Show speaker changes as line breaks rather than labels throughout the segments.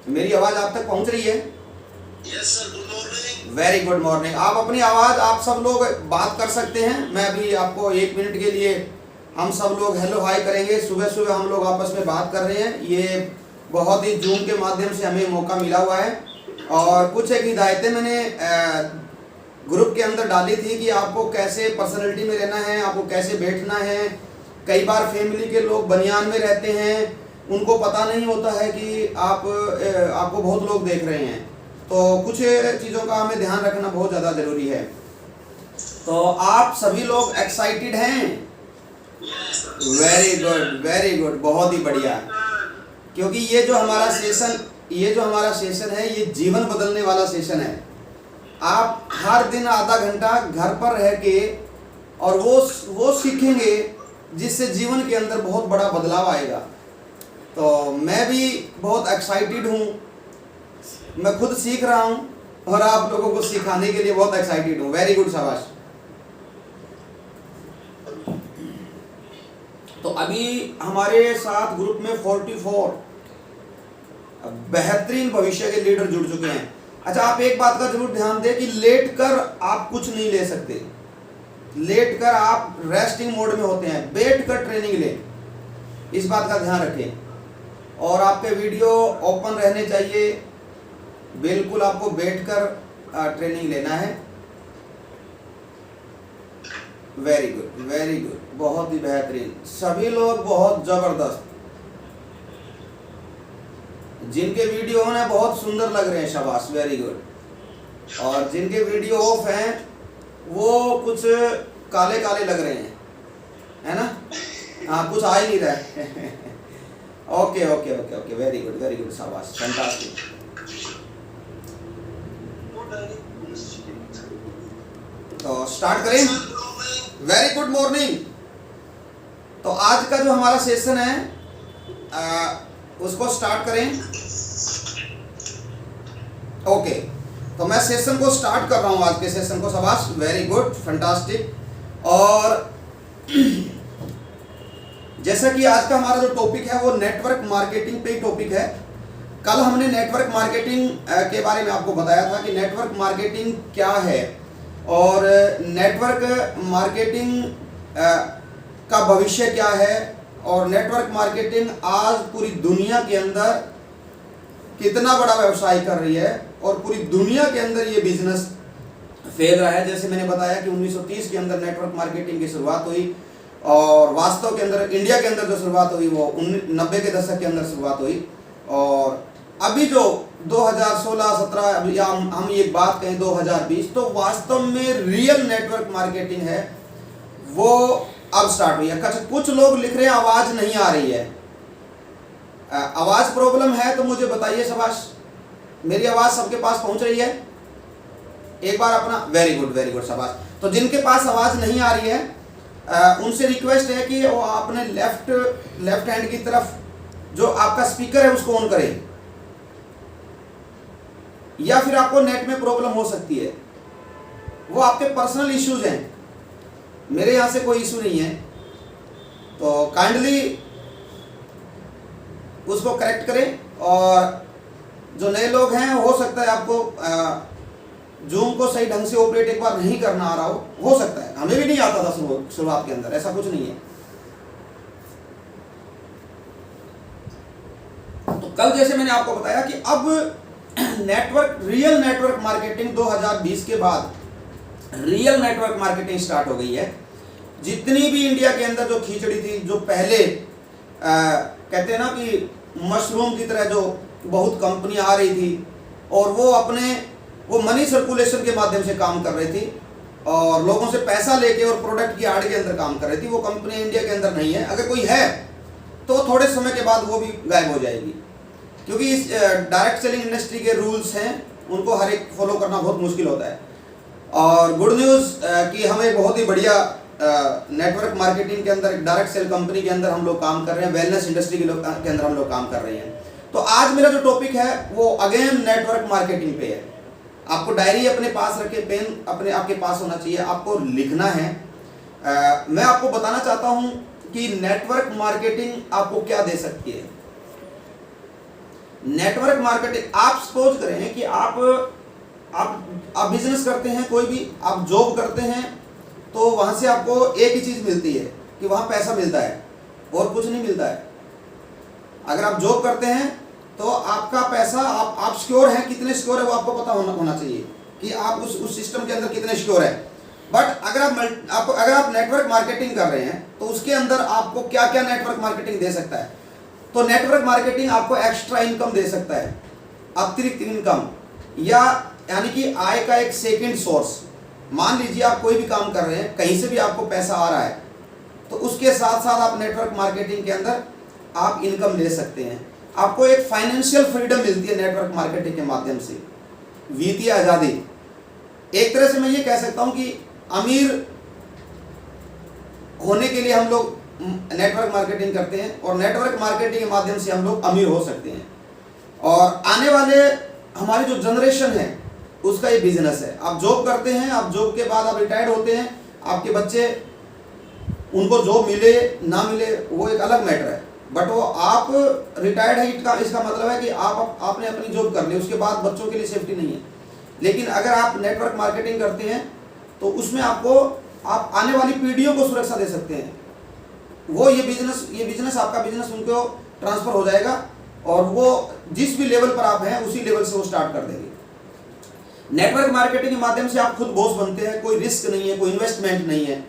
मेरी आवाज आप तक पहुंच रही है?
Yes sir, good morning.
Very good morning. आप अपनी आवाज आप सब लोग बात कर सकते हैं। मैं अभी आपको 1 मिनट के लिए हम सब लोग हेलो हाय करेंगे। सुबह सुबह हम लोग आपस में बात कर रहे हैं। ये बहुत ही जूम के माध्यम से हमें मौका मिला हुआ है और कुछ एक हिदायतें मैंने ग्रुप के अंदर डाली थी कि आपको कैसे पर्सनैलिटी में रहना है, आपको कैसे बैठना है। कई बार फैमिली के लोग बनियान में रहते हैं, उनको पता नहीं होता है कि आपको बहुत लोग देख रहे हैं, तो कुछ चीज़ों का हमें ध्यान रखना बहुत ज़्यादा ज़रूरी है। तो आप सभी लोग एक्साइटेड हैं? वेरी गुड, वेरी गुड, बहुत ही बढ़िया। क्योंकि ये जो हमारा सेशन है ये जीवन बदलने वाला सेशन है। आप हर दिन आधा घंटा घर पर रह के और वो सीखेंगे जिससे जीवन के अंदर बहुत बड़ा बदलाव आएगा। तो मैं भी बहुत एक्साइटेड हूँ, मैं खुद सीख रहा हूँ और आप लोगों को सिखाने के लिए बहुत एक्साइटेड हूँ। वेरी गुड, शाबाश। तो अभी हमारे साथ ग्रुप में 44 बेहतरीन भविष्य के लीडर जुड़ चुके हैं। अच्छा, आप एक बात का जरूर ध्यान दें कि लेट कर आप कुछ नहीं ले सकते। लेट कर आप रेस्टिंग मोड में होते हैं, बैठ कर ट्रेनिंग लें, इस बात का ध्यान रखें। और आपके वीडियो ओपन रहने चाहिए, बिल्कुल आपको बैठकर ट्रेनिंग लेना है। वेरी गुड, वेरी गुड, बहुत ही बेहतरीन, सभी लोग बहुत जबरदस्त। जिनके वीडियो ऑन है बहुत सुंदर लग रहे हैं, शाबाश, वेरी गुड। और जिनके वीडियो ऑफ हैं वो कुछ काले काले लग रहे हैं, है ना? हाँ, कुछ आ ही नहीं रहा है। Okay okay okay okay, very good, very good, शाबाश, फैंटास्टिक। तो स्टार्ट करें। Very good morning. तो आज का जो हमारा सेशन है उसको स्टार्ट करें। ओके, तो मैं सेशन को स्टार्ट कर रहा हूं, आज के सेशन को, शाबाश, वेरी गुड, फैंटास्टिक। और जैसा कि आज का हमारा जो टॉपिक है वो नेटवर्क मार्केटिंग पे टॉपिक है। कल हमने नेटवर्क मार्केटिंग के बारे में आपको बताया था कि नेटवर्क मार्केटिंग क्या है और नेटवर्क मार्केटिंग का भविष्य क्या है और नेटवर्क मार्केटिंग आज पूरी दुनिया के अंदर कितना बड़ा व्यवसाय कर रही है और पूरी दुनिया के अंदर ये बिजनेस फैल रहा है। जैसे मैंने बताया कि 1930 के अंदर नेटवर्क मार्केटिंग की शुरुआत हुई और वास्तव के अंदर इंडिया के अंदर जो शुरुआत हुई वो 90 के दशक के अंदर शुरुआत हुई। और अभी जो 2016-17 या हम ये बात कहें 2020, तो वास्तव में रियल नेटवर्क मार्केटिंग है वो अब स्टार्ट हुई है। कुछ लोग लिख रहे हैं आवाज नहीं आ रही है। आवाज प्रॉब्लम है तो मुझे बताइए, शाबाश। मेरी आवाज सबके पास पहुंच रही है? एक बार अपना, वेरी गुड, वेरी गुड, शाबाश। तो जिनके पास आवाज नहीं आ रही है उनसे रिक्वेस्ट है कि वो अपने लेफ्ट हैंड की तरफ जो आपका स्पीकर है उसको ऑन करें, या फिर आपको नेट में प्रॉब्लम हो सकती है, वो आपके पर्सनल इश्यूज हैं, मेरे यहां से कोई इशू नहीं है। तो काइंडली उसको करेक्ट करें। और जो नए लोग हैं, हो सकता है आपको जूम को सही ढंग से ऑपरेट एक बार नहीं करना आ रहा हो सकता है, हमें भी नहीं आता था शुरुआत के अंदर, ऐसा कुछ नहीं है। तो कल जैसे मैंने आपको बताया कि अब रियल नेटवर्क मार्केटिंग 2020 के बाद रियल नेटवर्क मार्केटिंग स्टार्ट हो गई है। जितनी भी इंडिया के अंदर जो खिचड़ी थी, जो पहले कहते हैं ना कि मशरूम की तरह जो बहुत कंपनियां आ रही थी और वो मनी सर्कुलेशन के माध्यम से काम कर रही थी और लोगों से पैसा लेके और प्रोडक्ट की आड़ के अंदर काम कर रही थी, वो कंपनी इंडिया के अंदर नहीं है। अगर कोई है तो थोड़े समय के बाद वो भी गायब हो जाएगी, क्योंकि इस डायरेक्ट सेलिंग इंडस्ट्री के रूल्स हैं, उनको हर एक फॉलो करना बहुत मुश्किल होता है। और गुड न्यूज़ कि हम एक बहुत ही बढ़िया नेटवर्क मार्केटिंग के अंदर एक डायरेक्ट सेल कंपनी के अंदर हम लोग काम कर रहे हैं, वेलनेस इंडस्ट्री के अंदर हम लोग काम कर रहे हैं। तो आज मेरा जो टॉपिक है वो अगेन नेटवर्क मार्केटिंग पे है। आपको डायरी अपने पास रखे, पेन अपने आपके पास होना चाहिए, आपको लिखना है। मैं आपको बताना चाहता हूं कि नेटवर्क मार्केटिंग आपको क्या दे सकती है। नेटवर्क मार्केटिंग, आप सपोज करें कि आप बिजनेस करते हैं, कोई भी आप जॉब करते हैं, तो वहां से आपको एक ही चीज मिलती है कि वहां पैसा मिलता है और कुछ नहीं मिलता है। अगर आप जॉब करते हैं तो आपका पैसा, आप सिक्योर हैं, कितने सिक्योर है वो आपको पता होना चाहिए कि आप उस सिस्टम के अंदर कितने सिक्योर है। बट अगर आप नेटवर्क मार्केटिंग कर रहे हैं तो उसके अंदर आपको क्या क्या नेटवर्क मार्केटिंग दे सकता है। तो नेटवर्क मार्केटिंग आपको एक्स्ट्रा इनकम दे सकता है, अतिरिक्त इनकम, या यानी कि आय का एक सेकंड सोर्स। मान लीजिए आप कोई भी काम कर रहे हैं, कहीं से भी आपको पैसा आ रहा है, तो उसके साथ साथ आप नेटवर्क मार्केटिंग के अंदर आप इनकम ले सकते हैं। आपको एक फाइनेंशियल फ्रीडम मिलती है नेटवर्क मार्केटिंग के माध्यम से, वित्तीय आज़ादी। एक तरह से मैं ये कह सकता हूं कि अमीर होने के लिए हम लोग नेटवर्क मार्केटिंग करते हैं, और नेटवर्क मार्केटिंग के माध्यम से हम लोग अमीर हो सकते हैं। और आने वाले हमारी जो जनरेशन है उसका ये बिजनेस है। आप जॉब करते हैं, आप जॉब के बाद आप रिटायर्ड होते हैं, आपके बच्चे, उनको जॉब मिले ना मिले वो एक अलग मैटर है, बट वो आप रिटायर्ड है, इसका मतलब है कि आपने अपनी जॉब कर ली, उसके बाद बच्चों के लिए सेफ्टी नहीं है। लेकिन अगर आप नेटवर्क मार्केटिंग करते हैं तो उसमें आप आने वाली पीढ़ियों को सुरक्षा दे सकते हैं। वो ये बिजनेस आपका बिजनेस उनको ट्रांसफर हो जाएगा, और वो जिस भी लेवल पर आप हैं उसी लेवल से वो स्टार्ट कर देंगे। नेटवर्क मार्केटिंग के माध्यम से आप खुद बॉस बनते हैं, कोई रिस्क नहीं है, कोई इन्वेस्टमेंट नहीं है।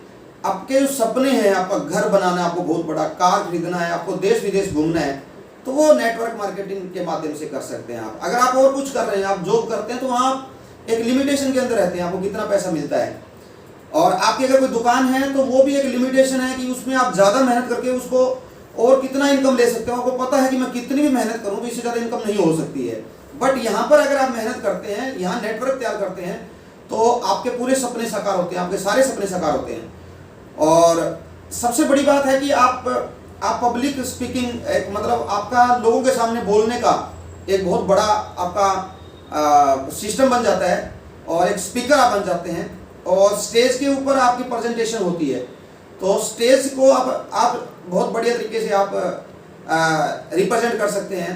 आपके जो सपने हैं, आपका घर बनाना है, आपको बहुत बड़ा कार खरीदना है, आपको देश विदेश घूमना है, तो वो नेटवर्क मार्केटिंग के माध्यम से कर सकते हैं आप। अगर आप और कुछ कर रहे हैं, आप जॉब करते हैं, तो वहाँ आप एक लिमिटेशन के अंदर रहते हैं, आपको कितना पैसा मिलता है। और आपकी अगर कोई दुकान है तो वो भी एक लिमिटेशन है कि उसमें आप ज़्यादा मेहनत करके उसको और कितना इनकम ले सकते हो। आपको पता है कि मैं कितनी भी मेहनत करूँ तो इससे ज़्यादा इनकम नहीं हो सकती है। बट यहाँ पर अगर आप मेहनत करते हैं, यहाँ नेटवर्क तैयार करते हैं, तो आपके पूरे सपने साकार होते हैं, आपके सारे सपने साकार होते हैं। और सबसे बड़ी बात है कि आप पब्लिक स्पीकिंग, मतलब आपका लोगों के सामने बोलने का एक बहुत बड़ा आपका सिस्टम बन जाता है, और एक स्पीकर आप बन जाते हैं, और स्टेज के ऊपर आपकी प्रेजेंटेशन होती है। तो स्टेज को आप बहुत बढ़िया तरीके से आप रिप्रेजेंट कर सकते हैं,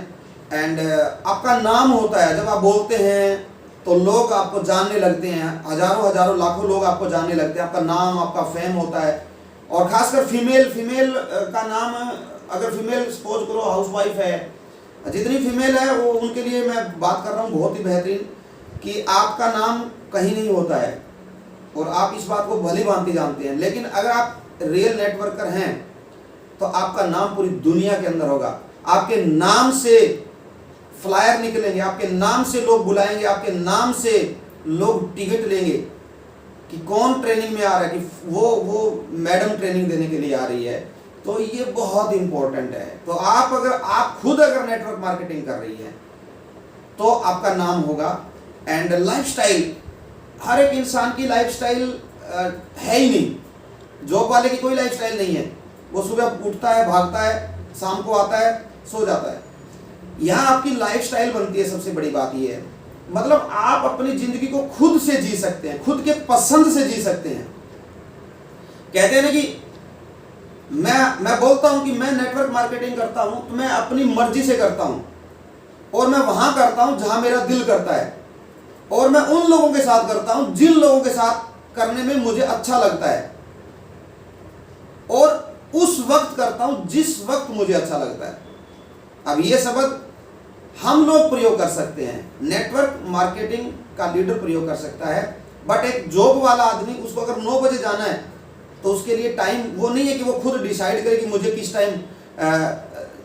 एंड आपका नाम होता है। जब आप बोलते हैं तो लोग आपको जानने लगते हैं, हजारों लाखों लोग आपको जानने लगते हैं, आपका नाम, आपका फेम होता है। और खासकर फीमेल का नाम, अगर फीमेल सपोज करो हाउसवाइफ है, जितनी फीमेल है वो उनके लिए मैं बात कर रहा हूँ बहुत ही बेहतरीन, कि आपका नाम कहीं नहीं होता है, और आप इस बात को भली भांति जानते हैं। लेकिन अगर आप रियल नेटवर्कर हैं तो आपका नाम पूरी दुनिया के अंदर होगा। आपके नाम से फ्लायर निकलेंगे, आपके नाम से लोग बुलाएंगे, आपके नाम से लोग टिकट लेंगे कि कौन ट्रेनिंग में आ रहा है, कि वो मैडम ट्रेनिंग देने के लिए आ रही है। तो ये बहुत इंपॉर्टेंट है। तो आप खुद अगर नेटवर्क मार्केटिंग कर रही है तो आपका नाम होगा। एंड लाइफस्टाइल, हर एक इंसान की लाइफस्टाइल है ही नहीं। जॉब वाले की कोई लाइफस्टाइल नहीं है, वो सुबह उठता है, भागता है, शाम को आता है, सो जाता है। यहाँ आपकी लाइफस्टाइल बनती है। सबसे बड़ी बात ये है, मतलब आप अपनी जिंदगी को खुद से जी सकते हैं, खुद के पसंद से जी सकते हैं। कहते हैं ना कि मैं बोलता हूं कि मैं नेटवर्क मार्केटिंग करता हूं तो मैं अपनी मर्जी से करता हूं, और मैं वहां करता हूं जहां मेरा दिल करता है, और मैं उन लोगों के साथ करता हूं जिन लोगों के साथ करने में मुझे अच्छा लगता है, और उस वक्त करता हूं जिस वक्त मुझे अच्छा लगता है। अब ये शब्द हम लोग प्रयोग कर सकते हैं, नेटवर्क मार्केटिंग का लीडर प्रयोग कर सकता है। बट एक जॉब वाला आदमी, उसको अगर 9 बजे जाना है तो उसके लिए टाइम वो नहीं है कि वो खुद डिसाइड करे कि मुझे किस टाइम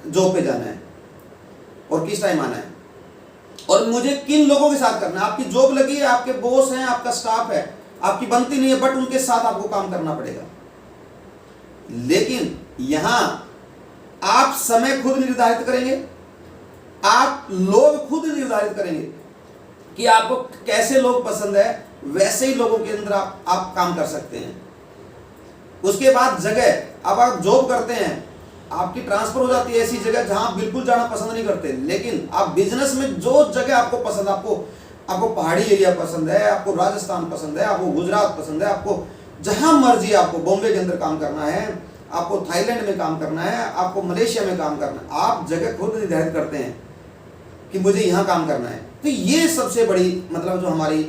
जॉब पे जाना है और किस टाइम आना है, और मुझे किन लोगों के साथ करना है। आपकी जॉब लगी है, आपके बॉस हैं, आपका स्टाफ है, आपकी बनती नहीं है, बट उनके साथ आपको काम करना पड़ेगा। लेकिन यहां आप समय खुद निर्धारित करेंगे, आप लोग खुद निर्धारित करेंगे कि आपको कैसे लोग पसंद है, वैसे ही लोगों के अंदर आप काम कर सकते हैं। उसके बाद जगह, अब आप जॉब करते हैं, आपकी ट्रांसफर हो जाती है ऐसी जगह जहां आप बिल्कुल जाना पसंद नहीं करते। लेकिन आप बिजनेस में जो जगह आपको पसंद, आपको पहाड़ी एरिया पसंद है, आपको राजस्थान पसंद है, आपको गुजरात पसंद है, आपको जहां मर्जी, आपको बॉम्बे के अंदर काम करना है, आपको थाईलैंड में काम करना है, आपको मलेशिया में काम करना है, आप जगह खुद निर्धारित करते हैं। कि मुझे यहाँ काम करना है। तो ये सबसे बड़ी मतलब जो हमारी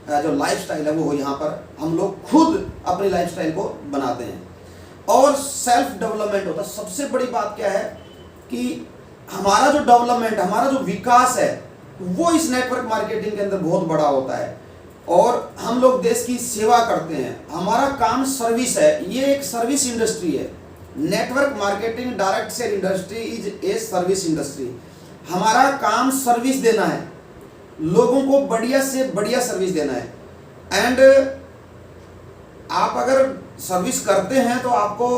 जो लाइफस्टाइल है वो यहाँ पर हम लोग खुद अपनी लाइफस्टाइल को बनाते हैं। और सेल्फ डेवलपमेंट होता है। सबसे बड़ी बात क्या है कि हमारा जो डेवलपमेंट, हमारा जो विकास है वो इस नेटवर्क मार्केटिंग के अंदर बहुत बड़ा होता है। और हम लोग देश की सेवा करते हैं, हमारा काम सर्विस है, ये एक सर्विस इंडस्ट्री है। Network marketing direct sale industry is a service industry. हमारा काम सर्विस देना है, लोगों को बढ़िया से बढ़िया सर्विस देना है। एंड आप अगर सर्विस करते हैं तो आपको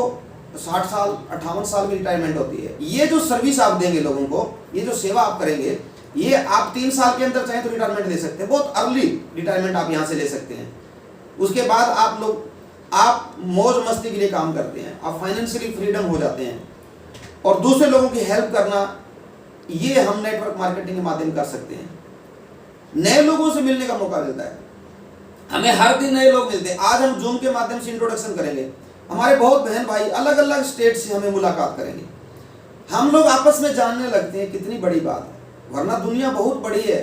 60 साल 58 साल में रिटायरमेंट होती है। ये जो सर्विस आप देंगे लोगों को, ये जो सेवा आप करेंगे, ये आप 3 साल के अंदर चाहे तो रिटायरमेंट ले सकते हैं, बहुत अर्ली रिटायरमेंट आप यहाँ से ले सकते हैं। उसके बाद आप मौज मस्ती के लिए काम करते हैं, आप फाइनेंशियली फ्रीडम हो जाते हैं और दूसरे लोगों की हेल्प करना, ये हम नेटवर्क मार्केटिंग के माध्यम कर सकते हैं। नए लोगों से मिलने का मौका मिलता है, हमें हर दिन नए लोग मिलते हैं। आज हम जूम के माध्यम से इंट्रोडक्शन करेंगे, हमारे बहुत बहन भाई अलग अलग स्टेट से हमें मुलाकात करेंगे, हम लोग आपस में जानने लगते हैं। कितनी बड़ी बात है, वरना दुनिया बहुत बड़ी है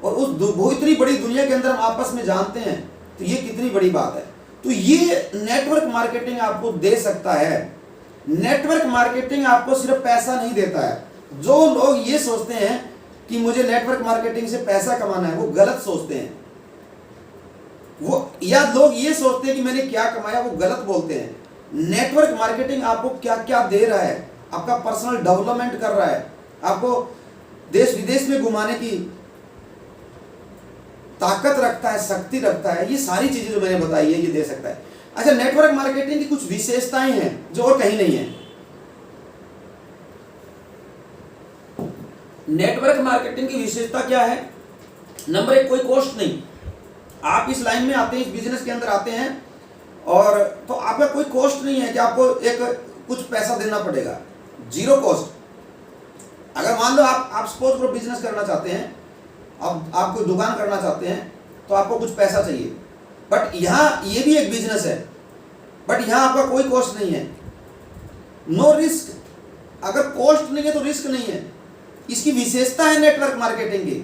और उस इतनी बड़ी दुनिया के अंदर हम आपस में जानते हैं, तो ये कितनी बड़ी बात है। तो ये नेटवर्क मार्केटिंग आपको दे सकता है। नेटवर्क मार्केटिंग आपको सिर्फ पैसा नहीं देता है। जो लोग ये सोचते हैं कि मुझे नेटवर्क मार्केटिंग से पैसा कमाना है, वो गलत सोचते हैं। या लोग ये सोचते हैं कि मैंने क्या कमाया, वो गलत बोलते हैं। नेटवर्क मार्केटिंग आपको क्या क्या दे रहा है, आपका पर्सनल डेवलपमेंट कर रहा है, आपको देश विदेश में घुमाने की ताकत रखता है, शक्ति रखता है। ये सारी चीजें जो मैंने बताई है ये दे सकता है। अच्छा, नेटवर्क मार्केटिंग की कुछ विशेषताएं हैं जो और कहीं नहीं है। नेटवर्क मार्केटिंग की विशेषता क्या है? नंबर 1, कोई कॉस्ट नहीं। आप इस लाइन में आते हैं, इस बिजनेस के अंदर आते हैं और तो आपका कोई कॉस्ट नहीं है कि आपको कुछ पैसा देना पड़ेगा, जीरो कॉस्ट। अगर मान लो आप सपोज करो बिजनेस करना चाहते हैं, आप कोई दुकान करना चाहते हैं, तो आपको कुछ पैसा चाहिए। बट यहाँ ये भी एक बिजनेस है, बट यहाँ आपका कोई कॉस्ट नहीं है, नो रिस्क। अगर कॉस्ट नहीं है तो रिस्क नहीं है। इसकी विशेषता है नेटवर्क मार्केटिंग की।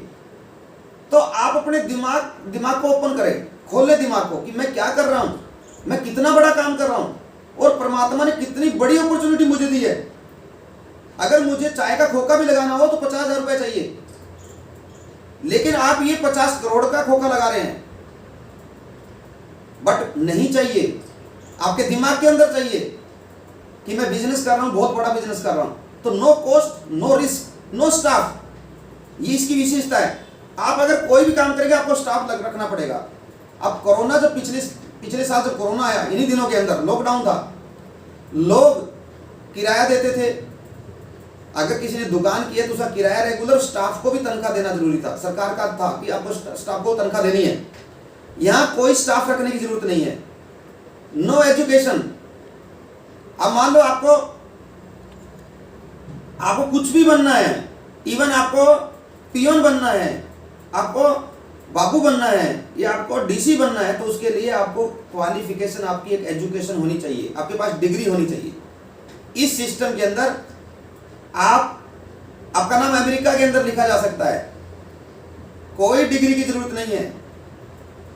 तो आप अपने दिमाग को ओपन करें, खोले दिमाग को कि मैं क्या कर रहा हूँ, मैं कितना बड़ा काम कर रहा हूँ और परमात्मा ने कितनी बड़ी अपॉर्चुनिटी मुझे दी है। अगर मुझे चाय का खोखा भी लगाना हो तो 50,000 रुपये चाहिए, लेकिन आप ये 50 करोड़ का खोखा लगा रहे हैं। बट नहीं चाहिए, आपके दिमाग के अंदर चाहिए कि मैं बिजनेस कर रहा हूं, बहुत बड़ा बिजनेस कर रहा हूं। तो no cost, no risk, no staff, ये इसकी विशेषता है। आप अगर कोई भी काम करेंगे आपको स्टाफ रखना पड़ेगा। अब कोरोना जब पिछले साल जब कोरोना आया, इन्हीं दिनों के अंदर लॉकडाउन था, लोग किराया देते थे। अगर किसी ने दुकान की है तो उसका किराया रेगुलर, स्टाफ को भी तनख्वाह देना जरूरी था। सरकार का था कि आपको स्टाफ को तनख्वाह देनी है। यहाँ कोई स्टाफ रखने की जरूरत नहीं है। No education. अब मान लो आपको कुछ भी बनना है, इवन आपको पियोन बनना है, आपको बाबू बनना है या आपको डीसी बनना है, तो उसके लिए आपको क्वालिफिकेशन, आपकी एक एजुकेशन होनी चाहिए, आपके पास डिग्री होनी चाहिए। इस सिस्टम के अंदर आपका नाम अमेरिका के अंदर लिखा जा सकता है, कोई डिग्री की जरूरत नहीं है।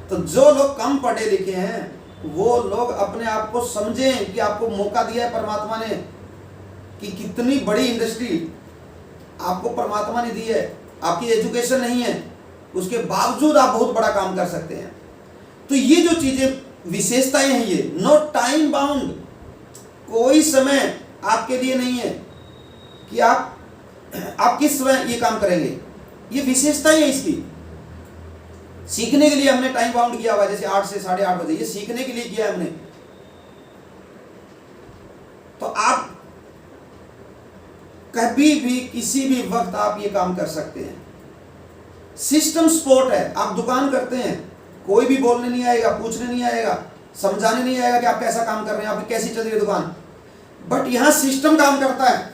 तो जो लोग कम पढ़े लिखे हैं वो लोग अपने आप को समझें कि आपको मौका दिया है परमात्मा ने, कि कितनी बड़ी इंडस्ट्री आपको परमात्मा ने दी है। आपकी एजुकेशन नहीं है, उसके बावजूद आप बहुत बड़ा काम कर सकते हैं। तो ये जो चीजें विशेषताएं हैं, ये नो टाइम बाउंड, कोई समय आपके लिए नहीं है कि आप किस समय ये काम करेंगे। ये विशेषता है इसकी। सीखने के लिए हमने टाइम बाउंड किया हुआ है, जैसे 8 से 8:30 बजे, ये सीखने के लिए किया है हमने। तो आप कभी भी किसी भी वक्त आप ये काम कर सकते हैं। सिस्टम सपोर्ट है। आप दुकान करते हैं, कोई भी बोलने नहीं आएगा, पूछने नहीं आएगा, समझाने नहीं आएगा कि आप कैसा काम कर रहे हैं, आपकी कैसी चल रही है दुकान। बट यहां सिस्टम काम करता है,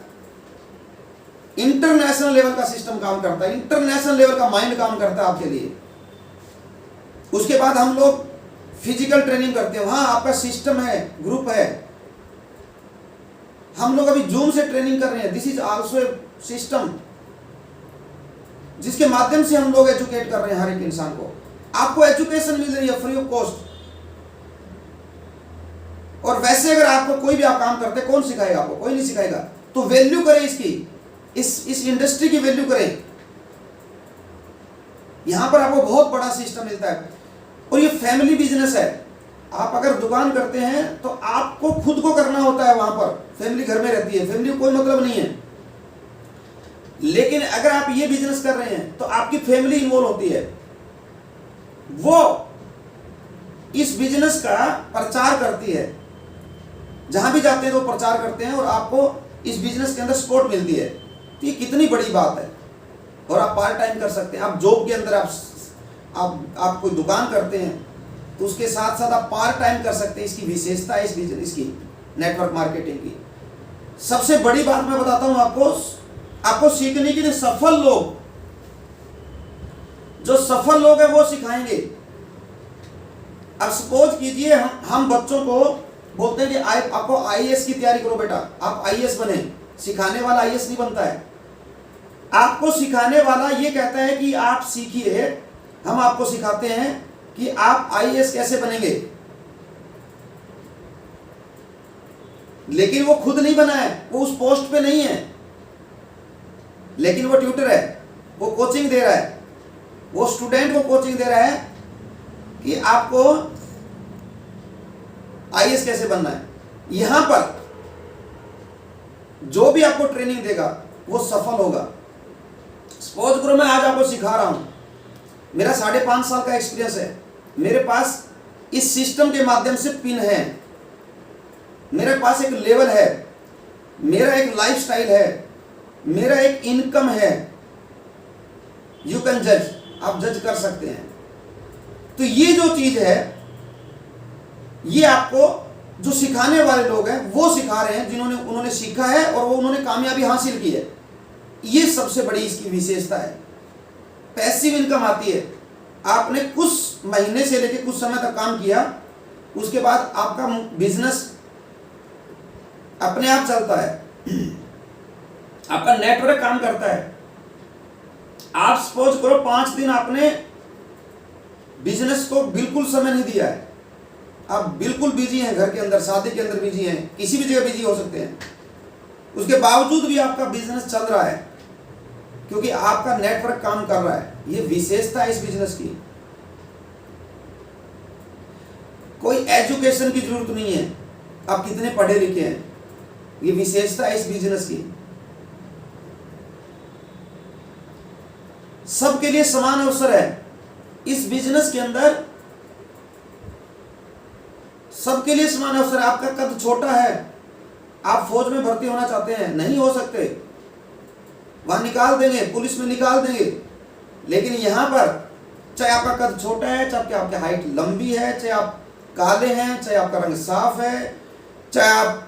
इंटरनेशनल लेवल का सिस्टम काम करता है, इंटरनेशनल लेवल का माइंड काम करता है आपके लिए। उसके बाद हम लोग फिजिकल ट्रेनिंग करते हैं, वहां आपका सिस्टम है, ग्रुप है। हम लोग अभी जूम से ट्रेनिंग कर रहे हैं, this is also a system. जिसके माध्यम से हम लोग एजुकेट कर रहे हैं हर एक इंसान को। आपको एजुकेशन मिल रही है फ्री ऑफ कॉस्ट। और वैसे अगर आपको कोई भी आप काम करते हैं, कौन सिखाएगा आपको? कोई नहीं सिखाएगा। तो वैल्यू करें इसकी, इस इंडस्ट्री की वैल्यू करें। यहां पर आपको बहुत बड़ा सिस्टम मिलता है और ये फैमिली बिजनेस है। आप अगर दुकान करते हैं तो आपको खुद को करना होता है, वहां पर फैमिली घर में रहती है, फैमिली को कोई मतलब नहीं है। लेकिन अगर आप ये बिजनेस कर रहे हैं तो आपकी फैमिली इन्वॉल्व होती है, वो इस बिजनेस का प्रचार करती है। जहां भी जाते हैं तो प्रचार करते हैं और आपको इस बिजनेस के अंदर सपोर्ट मिलती है। तो ये कितनी बड़ी बात है। और आप पार्ट टाइम कर सकते हैं। आप जॉब के अंदर आप कोई दुकान करते हैं तो उसके साथ साथ आप पार्ट टाइम कर सकते हैं। इसकी विशेषता है इस बिजनेस की, नेटवर्क मार्केटिंग की। सबसे बड़ी बात मैं बताता हूं आपको सीखने के लिए सफल लोग, जो सफल लोग हैं वो सिखाएंगे। अब सपोज कीजिए हम बच्चों को बोलते हैं कि आपको आईएएस की तैयारी करो बेटा, आप आईएएस बने। सिखाने वाला आईएएस नहीं बनता है। आपको सिखाने वाला ये कहता है कि आप सीखिए, हम आपको सिखाते हैं कि आप आईएएस कैसे बनेंगे। लेकिन वो खुद नहीं बना है, वो उस पोस्ट पे नहीं है, लेकिन वो ट्यूटर है, वो कोचिंग दे रहा है, वो स्टूडेंट को कोचिंग दे रहा है कि आपको आईएएस कैसे बनना है। यहां पर जो भी आपको ट्रेनिंग देगा वो सफल होगा। सपोज करो मैं आज आपको सिखा रहा हूं, मेरा 5.5 साल का एक्सपीरियंस है, मेरे पास इस सिस्टम के माध्यम से पिन है, मेरे पास एक लेवल है, मेरा एक लाइफस्टाइल है, मेरा एक इनकम है। यू कैन जज, आप जज कर सकते हैं। तो ये जो चीज है, ये आपको जो सिखाने वाले लोग हैं वो सिखा रहे हैं, उन्होंने सीखा है और वो उन्होंने कामयाबी हासिल की है। ये सबसे बड़ी इसकी विशेषता है। पैसिव इनकम आती है। आपने कुछ महीने से लेकर कुछ समय तक काम किया, उसके बाद आपका बिजनेस अपने आप चलता है, आपका नेटवर्क काम करता है। आप सपोज करो 5 दिन आपने बिजनेस को बिल्कुल समय नहीं दिया है, आप बिल्कुल बिजी हैं, घर के अंदर, शादी के अंदर बिजी हैं, किसी भी जगह बिजी हो सकते हैं, उसके बावजूद भी आपका बिजनेस चल रहा है क्योंकि आपका नेटवर्क काम कर रहा है। ये विशेषता है इस बिजनेस की। कोई एजुकेशन की जरूरत नहीं है, आप कितने पढ़े लिखे हैं, ये विशेषता है इस बिजनेस की। सबके लिए समान अवसर है इस बिजनेस के अंदर, सबके लिए समान अवसर है। आपका कद छोटा है, आप फौज में भर्ती होना चाहते हैं, नहीं हो सकते, वहां निकाल देंगे, पुलिस में निकाल देंगे। लेकिन यहां पर चाहे आपका कद छोटा है, चाहे आपकी हाइट लंबी है, चाहे आप काले हैं, चाहे आपका रंग साफ है, चाहे आप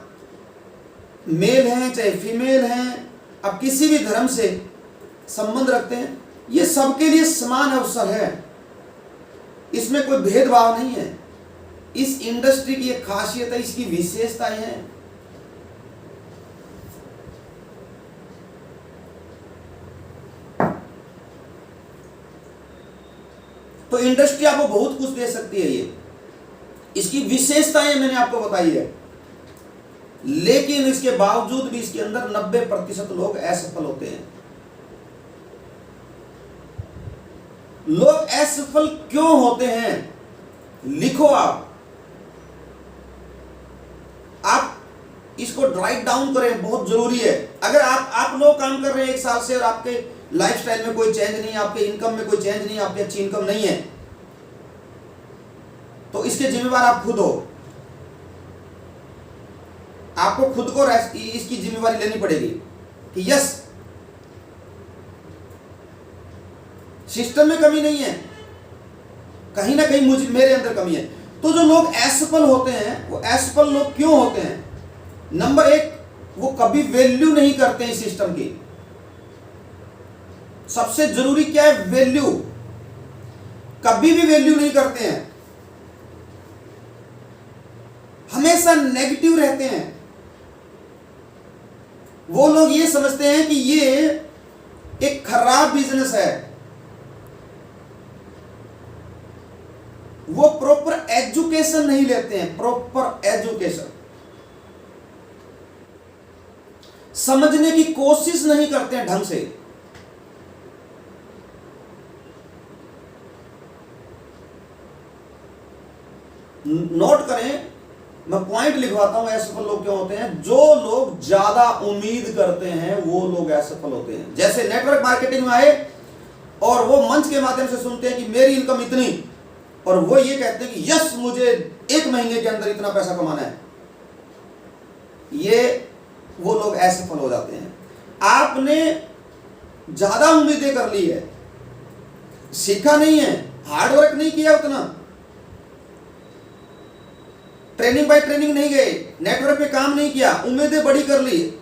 मेल हैं, चाहे फीमेल हैं, आप किसी भी धर्म से संबंध रखते हैं, ये सबके लिए समान अवसर है। इसमें कोई भेदभाव नहीं है। इस इंडस्ट्री की एक खासियत है, इसकी विशेषताएं हैं। तो इंडस्ट्री आपको बहुत कुछ दे सकती है, ये इसकी विशेषताएं मैंने आपको बताई है। लेकिन इसके बावजूद भी इसके अंदर 90% लोग असफल होते हैं। लोग असफल क्यों होते हैं, लिखो आप इसको राइट डाउन करें, बहुत जरूरी है। अगर आप लोग काम कर रहे हैं 1 साल से और आपके लाइफस्टाइल में कोई चेंज नहीं है, आपके इनकम में कोई चेंज नहीं है, आपकी अच्छी इनकम नहीं है, तो इसके जिम्मेवार आप खुद हो। आपको खुद को इसकी जिम्मेवारी लेनी पड़ेगी कि यस, सिस्टम में कमी नहीं है, कहीं ना कहीं मेरे अंदर कमी है। तो जो लोग असफल होते हैं, वो असफल लोग क्यों होते हैं? नंबर 1, वो कभी वैल्यू नहीं करते इस सिस्टम की। सबसे जरूरी क्या है? वैल्यू। कभी भी वैल्यू नहीं करते हैं, हमेशा नेगेटिव रहते हैं। वो लोग ये समझते हैं कि ये एक खराब बिजनेस है, वो प्रॉपर एजुकेशन नहीं लेते हैं, प्रॉपर एजुकेशन समझने की कोशिश नहीं करते हैं ढंग से। नोट करें, मैं पॉइंट लिखवाता हूं, असफल लोग क्यों होते हैं? जो लोग ज्यादा उम्मीद करते हैं वो लोग असफल होते हैं। जैसे नेटवर्क मार्केटिंग में आए और वो मंच के माध्यम से सुनते हैं कि मेरी इनकम इतनी, और वो ये कहते हैं कि यस मुझे 1 महीने के अंदर इतना पैसा कमाना है, ये वो लोग असफल हो जाते हैं। आपने ज्यादा उम्मीदें कर ली है, सीखा नहीं है, हार्डवर्क नहीं किया उतना, ट्रेनिंग बाय ट्रेनिंग नहीं गए, नेटवर्क पे काम नहीं किया, उम्मीदें बड़ी कर ली,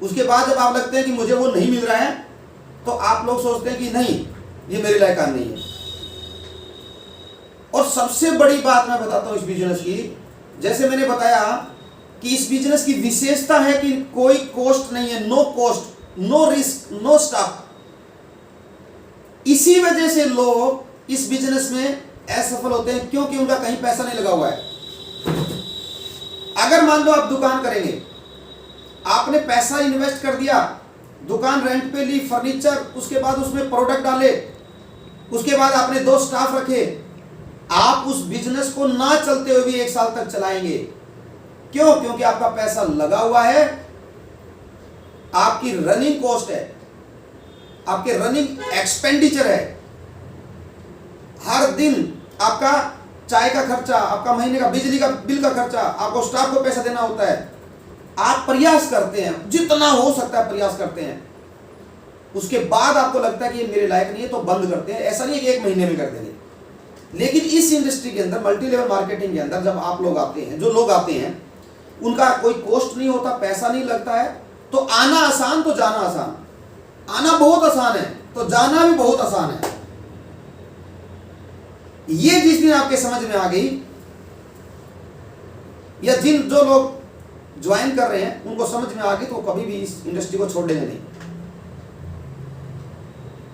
उसके बाद जब आप लगते हैं कि मुझे वो नहीं मिल रहा है तो आप लोग सोचते हैं कि नहीं ये मेरे लायक काम नहीं है। और सबसे बड़ी बात मैं बताता हूं इस बिजनेस की, जैसे मैंने बताया कि इस बिजनेस की विशेषता है कि कोई कॉस्ट नहीं है, no cost, no risk, no staff. इसी वजह से लोग इस बिजनेस में असफल होते हैं, क्योंकि उनका कहीं पैसा नहीं लगा हुआ है। अगर मान लो आप दुकान करेंगे, आपने पैसा इन्वेस्ट कर दिया, दुकान रेंट पे ली, फर्नीचर, उसके बाद उसमें प्रोडक्ट डाले, उसके बाद आपने 2 स्टाफ रखे, आप उस बिजनेस को ना चलते हुए भी 1 साल तक चलाएंगे। क्यों? क्योंकि आपका पैसा लगा हुआ है, आपकी रनिंग कॉस्ट है, आपके रनिंग एक्सपेंडिचर है। हर दिन आपका चाय का खर्चा, आपका महीने का बिजली का बिल का खर्चा, आपको स्टाफ को पैसा देना होता है। आप प्रयास करते हैं, जितना हो सकता है प्रयास करते हैं, उसके बाद आपको लगता है कि ये मेरे लायक नहीं है तो बंद करते हैं। ऐसा नहीं है कि 1 महीने में कर देंगे। लेकिन इस इंडस्ट्री के अंदर, मल्टी लेवल मार्केटिंग के अंदर जब आप लोग आते हैं, जो लोग आते हैं, उनका कोई कॉस्ट नहीं होता, पैसा नहीं लगता है, तो आना आसान तो जाना आसान। आना बहुत आसान है तो जाना भी बहुत आसान है। ये जिस दिन आपके समझ में आ गई, या जो लोग ज्वाइन कर रहे हैं उनको समझ में आ गई, तो कभी भी इस इंडस्ट्री को छोड़ेंगे नहीं।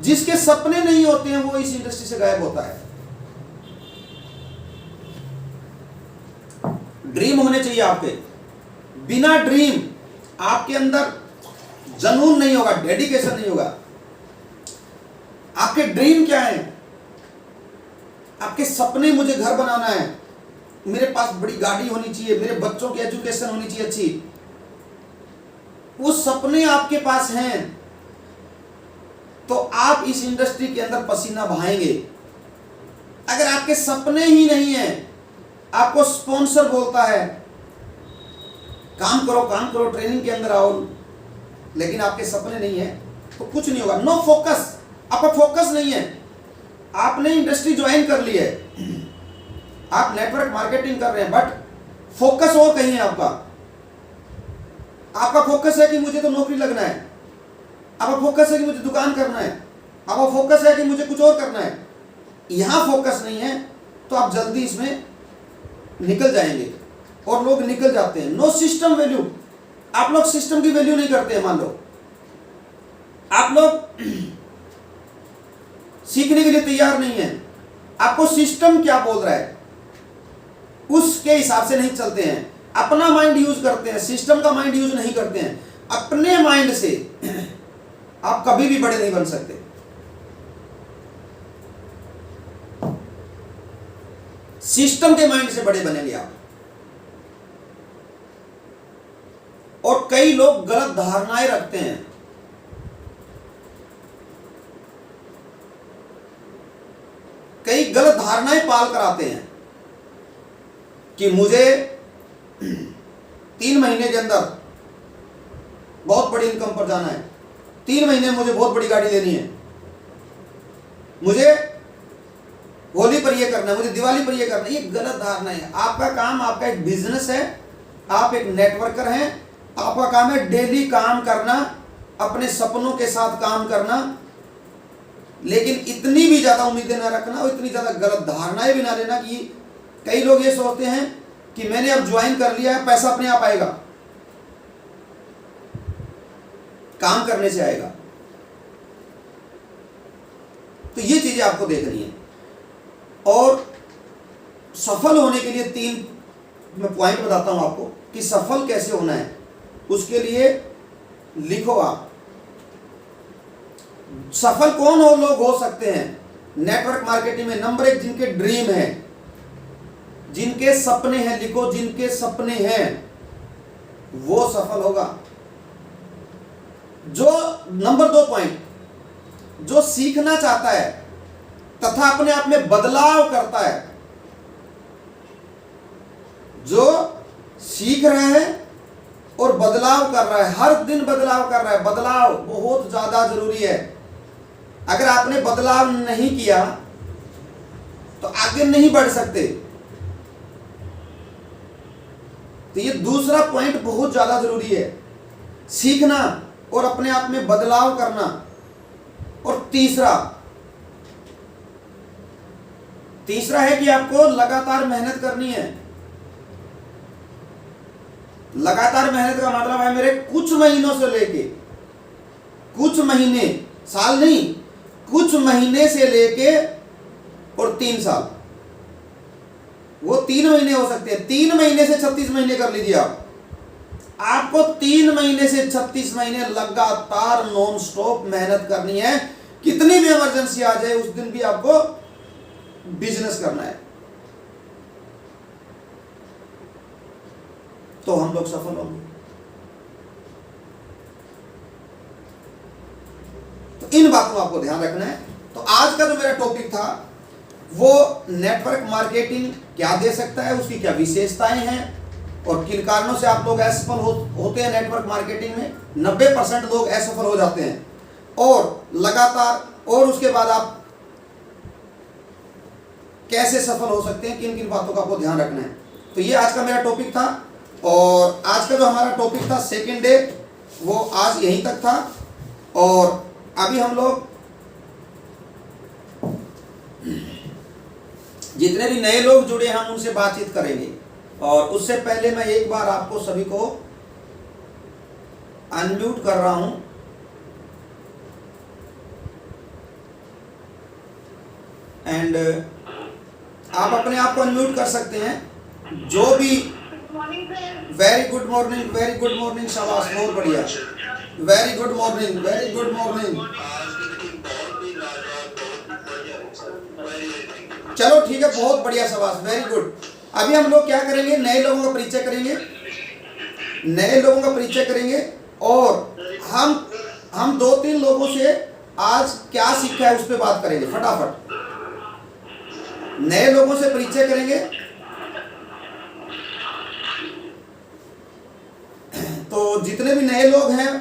जिसके सपने नहीं होते हैं वो इस इंडस्ट्री से गायब होता है। ड्रीम होने चाहिए आपके। बिना ड्रीम आपके अंदर जुनून नहीं होगा, डेडिकेशन नहीं होगा। आपके ड्रीम क्या है? आपके सपने, मुझे घर बनाना है, मेरे पास बड़ी गाड़ी होनी चाहिए, मेरे बच्चों की एजुकेशन होनी चाहिए अच्छी, वो सपने आपके पास हैं तो आप इस इंडस्ट्री के अंदर पसीना बहाएंगे। अगर आपके सपने ही नहीं है, आपको स्पॉन्सर बोलता है काम करो, ट्रेनिंग के अंदर आओ, लेकिन आपके सपने नहीं है तो कुछ नहीं होगा। नो फोकस, आपका फोकस नहीं है। आपने इंडस्ट्री ज्वाइन कर ली है, आप नेटवर्क मार्केटिंग कर रहे हैं, बट फोकस और कहीं है आपका। आपका फोकस है कि मुझे तो नौकरी लगना है, आपका फोकस है कि मुझे दुकान करना है, आपका फोकस है कि मुझे कुछ और करना है। यहां फोकस नहीं है तो आप जल्दी इसमें निकल जाएंगे, और लोग निकल जाते हैं। नो सिस्टम वैल्यू, आप लोग सिस्टम की वैल्यू नहीं करते हैं। मान लो आप लोग सीखने के लिए तैयार नहीं है, आपको सिस्टम क्या बोल रहा है उसके हिसाब से नहीं चलते हैं, अपना माइंड यूज करते हैं, सिस्टम का माइंड यूज नहीं करते हैं। अपने माइंड से आप कभी भी बड़े नहीं बन सकते। सिस्टम के माइंड से बड़े बनेंगे आप। और कई लोग गलत धारणाएं रखते हैं। कई गलत धारणाएं पाल कर आते हैं कि मुझे 3 महीने के अंदर बहुत बड़ी इनकम पर जाना है, 3 महीने में मुझे बहुत बड़ी गाड़ी लेनी है, मुझे होली पर यह करना है, मुझे दिवाली पर यह करना है। ये गलत धारणा है। आपका काम, आपका एक बिजनेस है, आप एक नेटवर्कर हैं, आपका काम है डेली काम करना, अपने सपनों के साथ काम करना, लेकिन इतनी भी ज्यादा उम्मीदें ना रखना और इतनी ज्यादा गलत धारणाएं भी ना लेना कि कई लोग ये सोचते हैं कि मैंने अब ज्वाइन कर लिया है, पैसा अपने आप आएगा। काम करने से आएगा। तो ये चीजें आपको देखनी है। और सफल होने के लिए 3 मैं पॉइंट बताता हूं आपको कि सफल कैसे होना है। उसके लिए लिखो आप, सफल कौन हो लोग हो सकते हैं नेटवर्क मार्केटिंग में। नंबर 1, जिनके ड्रीम है, जिनके सपने हैं, लिखो जिनके सपने हैं वो सफल होगा। जो नंबर 2 पॉइंट, जो सीखना चाहता है तथा अपने आप में बदलाव करता है, जो सीख रहा है और बदलाव कर रहा है, हर दिन बदलाव कर रहा है। बदलाव बहुत ज्यादा जरूरी है। अगर आपने बदलाव नहीं किया तो आगे नहीं बढ़ सकते। तो ये दूसरा पॉइंट बहुत ज्यादा जरूरी है, सीखना और अपने आप में बदलाव करना। और तीसरा है कि आपको लगातार मेहनत करनी है। लगातार मेहनत का मतलब है मेरे कुछ महीनों से लेके, कुछ महीने, साल नहीं, कुछ महीने से लेके और 3 साल। वो 3 महीने हो सकते हैं, 3 महीने से 36 महीने कर लीजिए आप। आपको 3 महीने से 36 महीने लगातार नॉन स्टॉप मेहनत करनी है। कितनी भी इमरजेंसी आ जाए उस दिन भी आपको बिजनेस करना है, तो हम लोग सफल होंगे। तो इन बातों को आपको ध्यान रखना है। तो आज का जो मेरा टॉपिक था वो नेटवर्क मार्केटिंग क्या दे सकता है, उसकी क्या विशेषताएं हैं और किन कारणों से आप लोग असफल होते हैं नेटवर्क मार्केटिंग में। 90% लोग असफल हो जाते हैं। और लगातार, और उसके बाद आप कैसे सफल हो सकते हैं, किन किन बातों का आपको ध्यान रखना है। तो ये आज का मेरा टॉपिक था। और आज का जो हमारा टॉपिक था सेकंड डे, वो आज यहीं तक था। और अभी हम लोग जितने भी नए लोग जुड़े हैं हम उनसे बातचीत करेंगे। और उससे पहले मैं एक बार आपको सभी को अनम्यूट कर रहा हूं। एंड आप अपने आप को अनम्यूट कर सकते हैं जो भी। Very good morning, very good morning, शाबाश, बहुत बढ़िया, very good morning, very good morning. चलो ठीक है, बहुत बढ़िया, शाबाश, वेरी गुड। अभी हम लोग क्या करेंगे, नए लोगों का परिचय करेंगे, नए लोगों का परिचय करेंगे। और हम 2-3 लोगों से आज क्या सीखा है उस पर बात करेंगे फटाफट। नए लोगों से परिचय करेंगे। तो जितने भी नए लोग हैं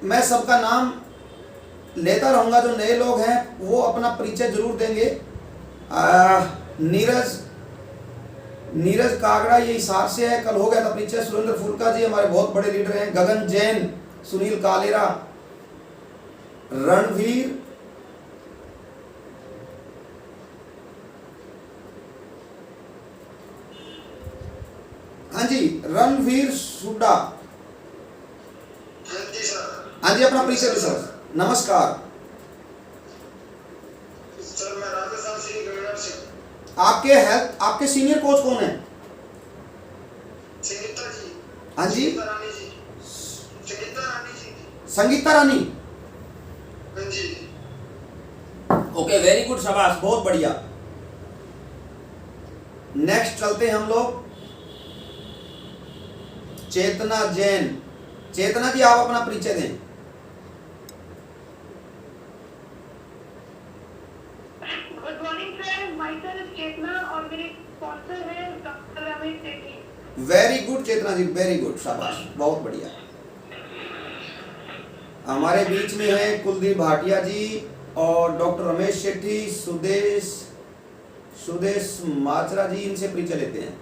मैं सबका नाम लेता रहूंगा। जो नए लोग हैं वो अपना परिचय जरूर देंगे। नीरज कागड़ा ये हिसार से है, कल हो गया था परिचय। सुरेंद्र फुलका जी हमारे बहुत बड़े लीडर हैं। गगन जैन, सुनील कालेरा, रणवीर, हाँ जी, रणवीर सुड्डा, हाँ जी, अपना परिचय दे सर। नमस्कार
सर, मैं राजस्थान से गंगानगर से।
आपके सीनियर कोच कौन है?
संगीता जी।
हाँ जी,
संगीता रानी जी। संगीता रानी जी।
संगीता रानी,
हाँ जी।
ओके, वेरी गुड, शाबाश, बहुत बढ़िया। नेक्स्ट चलते हैं हम लोग। चेतना जैन, चेतना जी आप अपना परिचय दें।
Good morning sir, myself Chetna और मेरे स्पॉन्सर है doctor Ramesh Sethi.
Very good Chetna ji, very good, शाबाश, बहुत बढ़िया। हमारे बीच में है कुलदीप भाटिया जी और डॉक्टर रमेश सेठी, सुदेश माचरा जी। इनसे परिचय लेते हैं।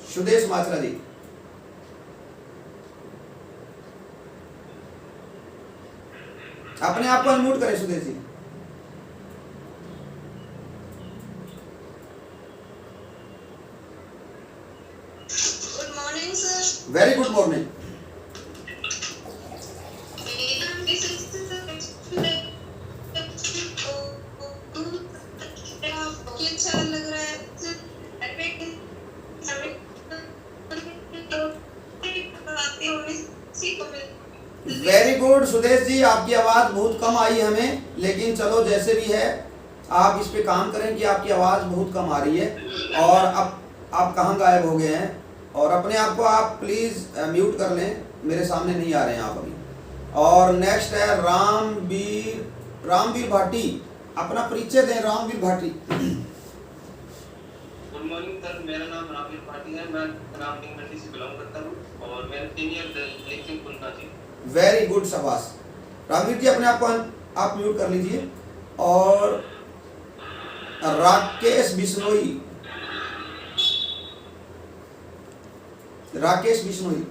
सुदेश माचरा जी, अपने आप को अनम्यूट करें Sudesh ji.
Good morning sir.
Very good morning.
मेरा नाम
वेरी गुड सुदेश जी, आपकी आवाज़ बहुत कम आई हमें, लेकिन चलो जैसे भी है आप इस पे काम करें कि आपकी आवाज़ बहुत कम आ रही है। और अब आप कहाँ गायब हो गए हैं, और अपने आप को आप प्लीज़ म्यूट कर लें, मेरे सामने नहीं आ रहे हैं आप अभी। और नेक्स्ट है रामवीर भाटी, अपना परिचय दें Ramveer Bhati.
Good morning sir, मेरा नाम रामवीर भाटी है, मैं रामलिंग मंडी से बिलोंग करता हूँ और मैं सीनियर लेकिन खुलना जी।
वेरी गुड, शाबाश रामवीर जी, अपने आप को आप म्यूट कर लीजिए। और राकेश बिश्नोई, राकेश बिश्नोई,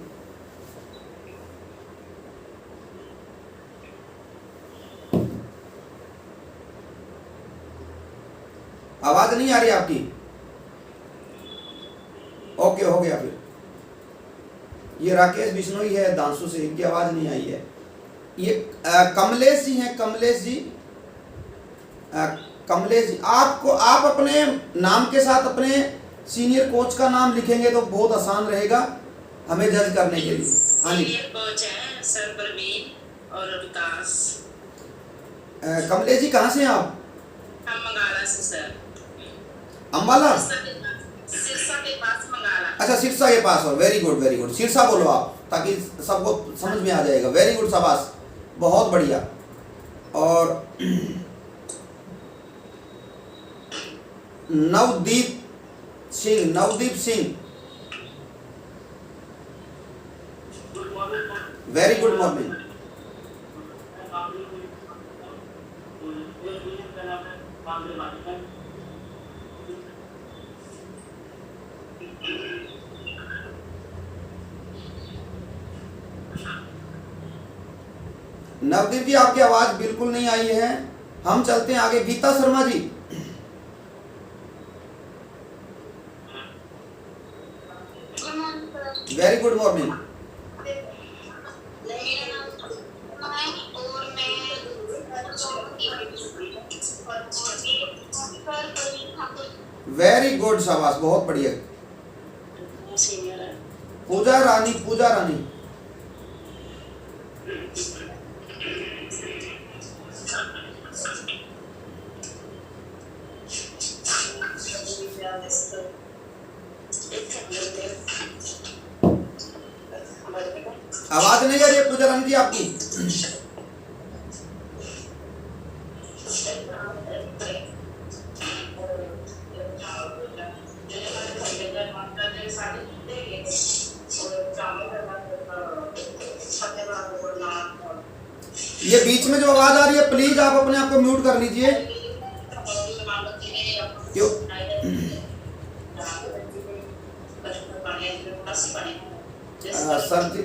आवाज नहीं आ रही आपकी। ओके, हो गया फिर। ये राकेश बिश्नोई है दांसू से, इनकी आवाज नहीं आई है। ये कमलेश जी हैं, कमलेश जी, कमलेश जी, आपको आप अपने नाम के साथ अपने सीनियर कोच का नाम लिखेंगे तो बहुत आसान रहेगा हमें जज करने के लिए। हाँ जी,
सीनियर कोच है सर प्रवीण और विकास।
कमलेश जी कहाँ से हैं आप?
हम मंगाला से सर।
अम्बाला,
सिरसा के पास मंगाला।
अच्छा सिरसा के पास हो। Very good, very good, Sirsa बोलो आप ताकि सबको समझ में आ जाएगा। वेरी गुड, शाबाश, बहुत बढ़िया। और Navdeep Singh, Navdeep Singh, very good morning. Navdeep ji, आपकी आवाज बिल्कुल नहीं आई है। हम चलते हैं आगे। Geeta Sharma ji, very good morning. Very good, शाबाश, बहुत बढ़िया।
सीनियर है।
पूजा रानी, पूजा रानी, आवाज नहीं आ रही है पूजा रानी जी आपकी। ये बीच में जो आवाज आ रही है प्लीज आप अपने आप को म्यूट कर लीजिए। क्यों? सर जी,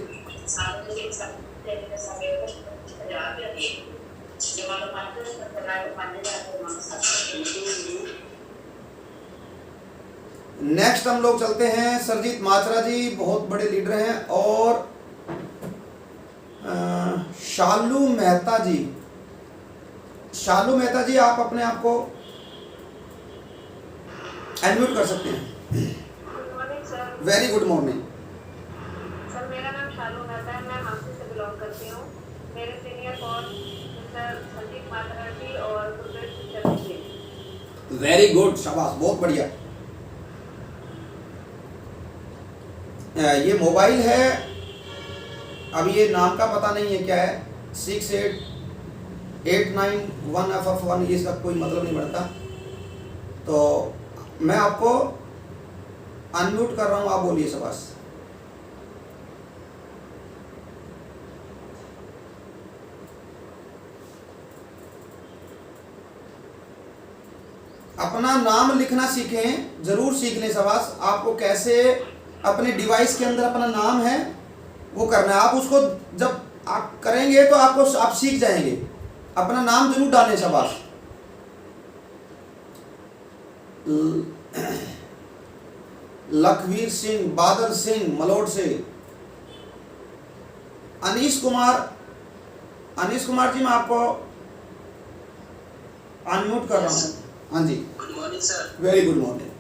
नेक्स्ट हम लोग चलते हैं सरजीत माचरा जी, बहुत बड़े लीडर हैं। और शालू मेहता जी, शालू मेहता जी, आप अपने आप को अनम्यूट कर सकते हैं।
Good morning sir.
Very good morning.
Sir मेरा नाम शालू मेहता है, मैं हांसी से बिलोंग करती हूँ। मेरे सीनियर कोच मिस्टर संदीप मात्रा जी और गुरप्रीत सिंह जी।
वेरी गुड, शाबाश, बहुत बढ़िया। ये मोबाइल है, अब ये नाम का पता नहीं है क्या है, 68891FF1, ये इसका कोई मतलब नहीं बनता। तो मैं आपको अनम्यूट कर रहा हूँ, आप बोलिए शाबाश। अपना नाम लिखना सीखें, जरूर सीख लें शाबाश। आपको कैसे अपने डिवाइस के अंदर अपना नाम है वो करना है। आप उसको जब आप करेंगे तो आपको आप सीख जाएंगे। अपना नाम जरूर डालें शाबाश। लखवीर सिंह, बादल सिंह मलोट से, अनीश कुमार, अनीश कुमार जी मैं आपको अनम्यूट कर रहा हूँ। हाँ जी,
good morning sir.
Very good morning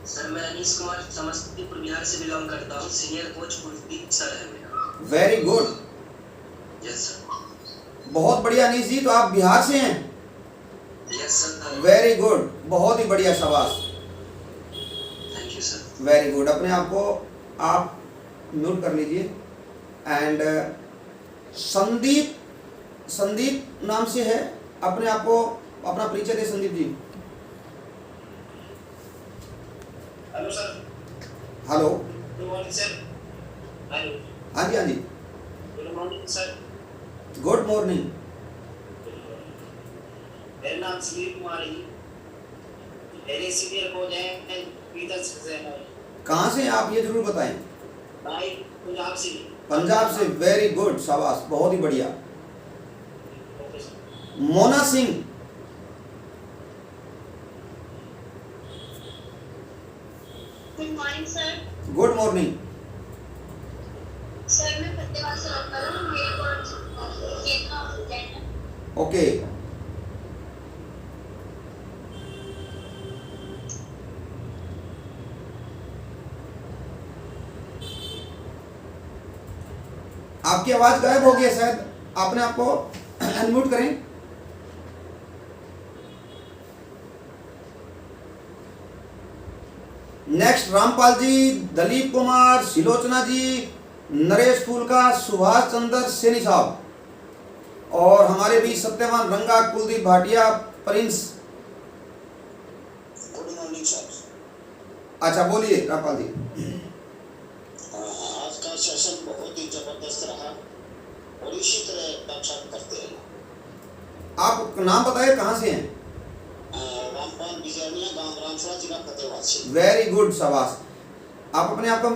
sir मैं अनीश कुमार समस्तीपुर बिहार से बिलोंग करता हूँ, सीनियर कोच कुलदीप सर है मेरा।
Very good.
Yes sir.
बहुत बढ़िया अनीश जी, तो आप बिहार से हैं?
Yes sir.
वेरी गुड, बहुत ही बढ़िया, शाबाश,
thank you sir.
Very good. अपने आप को आप म्यूट कर लीजिए। एंड संदीप, संदीप नाम से है, अपने आप को अपना परिचय दे Sandeep ji.
Hello sir.
Hello.
Good morning sir. Hello.
हाँ जी, हाँ जी,
good morning sir.
Good morning.
मेरा नाम सुनील कुमार है। मेरे सीनियर कोच हैं पीटर से हैं।
कहाँ से हैं आप, ये जरूर बताएं।
भाई पंजाब से।
पंजाब से, वेरी गुड, शाबाश, बहुत ही बढ़िया।
Okay sir.
Mona Singh,
good morning sir.
Good morning.
Sir मैं फतेहाबाद से बात कर रहा हूँ, मेरे कौन केतन जैन है।
ओके, आपकी आवाज गायब हो गई है शायद, आपने आपको अनम्यूट करें। नेक्स्ट रामपाल जी, दलीप कुमार, सिलोचना जी, नरेश फूलका, सुभाष चंद्र सैनी साहब, और हमारे बीच सत्यवान रंगा, Kuldeep Bhatia, Prince.
Good morning sir.
अच्छा बोलिए रामपाल जी।
आज का सेशन बहुत ही जबरदस्त रहा और इसी तरह कक्षा करते हैं।
आप नाम बताइए, कहाँ से हैं?
रामपाल बिजनिया, गांव रामसरा, जिला फतेहाबाद से।
वेरी गुड, शाबाश। आप अपने आप को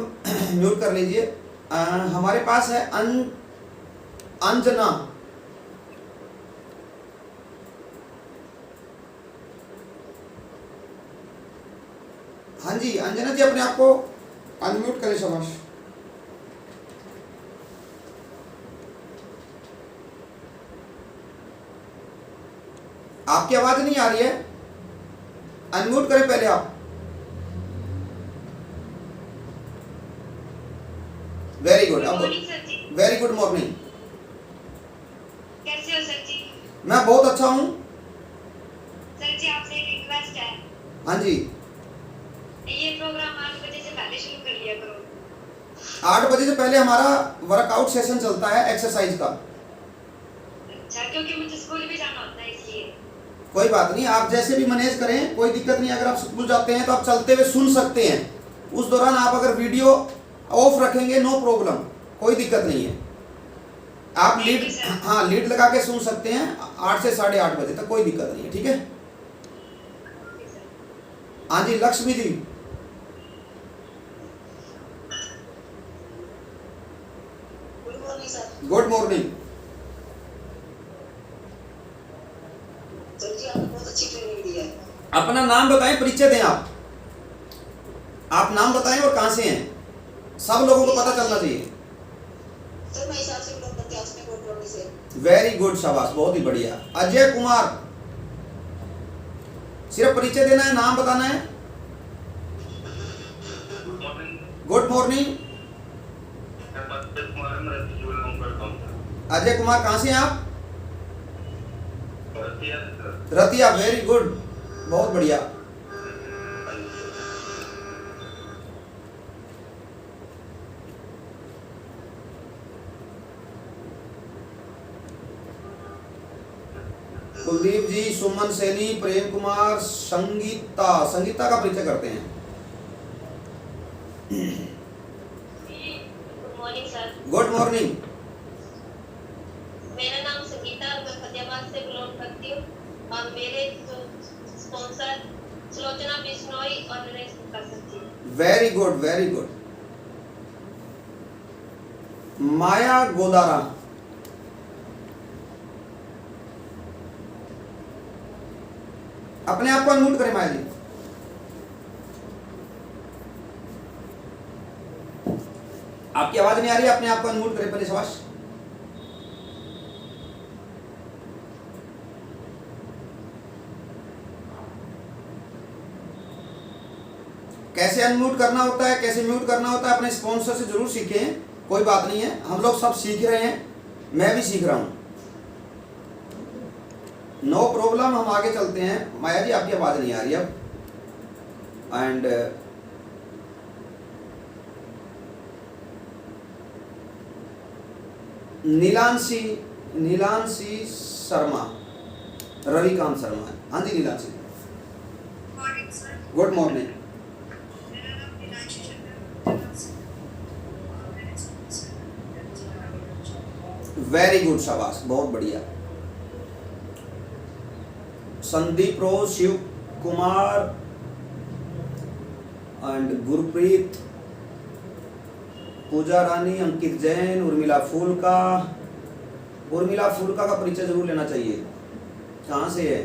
म्यूट कर लीजिए। हमारे पास है अंजना। हाँ जी, अंजना जी, अपने आप को अनम्यूट करें, शाबाश। आपकी आवाज नहीं आ रही है, अनम्यूट करें पहले आप। वेरी गुड, अब
मॉर्निंग सर जी।
Very good morning.
कैसे हो सर जी?
मैं बहुत अच्छा हूँ।
सर जी आपसे एक रिक्वेस्ट है,
हाँ जी,
ये प्रोग्राम 8 बजे से पहले शुरू कर लिया करो।
8 बजे से पहले हमारा वर्कआउट सेशन चलता है, एक्सरसाइज का।
अच्छा, क्योंकि मुझे स्कूल भी जाना होता है इसलिए।
कोई बात नहीं, आप जैसे भी मैनेज करें, कोई दिक्कत नहीं। अगर आप स्कूल जाते हैं तो आप चलते हुए सुन सकते हैं। उस दौरान आप अगर वीडियो ऑफ रखेंगे, नो प्रॉब्लम, कोई दिक्कत नहीं है। आप
Thank
लीड,
you, sir.
हाँ, लीड लगा के सुन सकते हैं 8 से 8:30 बजे तक, कोई दिक्कत नहीं है, ठीक है।
Okay sir.
हाँ जी, Lakshmi ji.
Good morning sir.
Good morning.
Sir जी आपने बहुत अच्छी ट्रेनिंग दी है।
अपना नाम बताएं, परिचय दें आप नाम बताएं और कहाँ से हैं, सब लोगों को पता चलना चाहिए।
सर मैं हिसाब से बिलोंग करती हूँ, आपने कोटवानी से।
वेरी गुड, शाबाश, बहुत ही बढ़िया। अजय कुमार, सिर्फ परिचय देना है, नाम बताना है।
Good morning.
Good morning.
मैं अजय कुमार, मैं रतिया से बिलोंग करता हूँ।
अजय कुमार, कहाँ से हैं आप?
रतिया से।
रतिया, वेरी गुड, बहुत बढ़िया। कुलदीप जी, सुमन सैनी, प्रेम कुमार, संगीता। संगीता का परिचय करते हैं।
Good morning sir.
Good morning.
मेरा नाम संगीता, मैं फतेहाबाद से बिलोंग करती हूँ और मेरे स्पॉन्सर सुलोचना बिश्नोई और नरेश गुप्ता सर जी।
Very good, very good. Maya Godara, अपने आप को अनम्यूट करें माया जी। आपकी आवाज नहीं आ रही, अपने आप को अनम्यूट करें पहले, शाबाश। कैसे अनम्यूट करना होता है, कैसे म्यूट करना होता है, अपने स्पॉन्सर से जरूर सीखें, कोई बात नहीं है, हम लोग सब सीख रहे हैं। मैं भी सीख रहा हूँ। नो प्रॉब्लम, हम आगे चलते हैं। माया जी आपकी आवाज़ नहीं आ रही अब। एंड नीलांशी शर्मा, रविकांत शर्मा। हाँ जी Nilanshi,
morning sir.
Good morning.
मेरा नाम नीलांशी शर्मा है।
वेरी गुड, शाबाश, बहुत बढ़िया। संदीप रोज, शिव कुमार एंड गुरप्रीत, पूजा रानी, अंकित जैन, उर्मिला फूलका। उर्मिला फूलका का परिचय जरूर लेना चाहिए, कहाँ से है?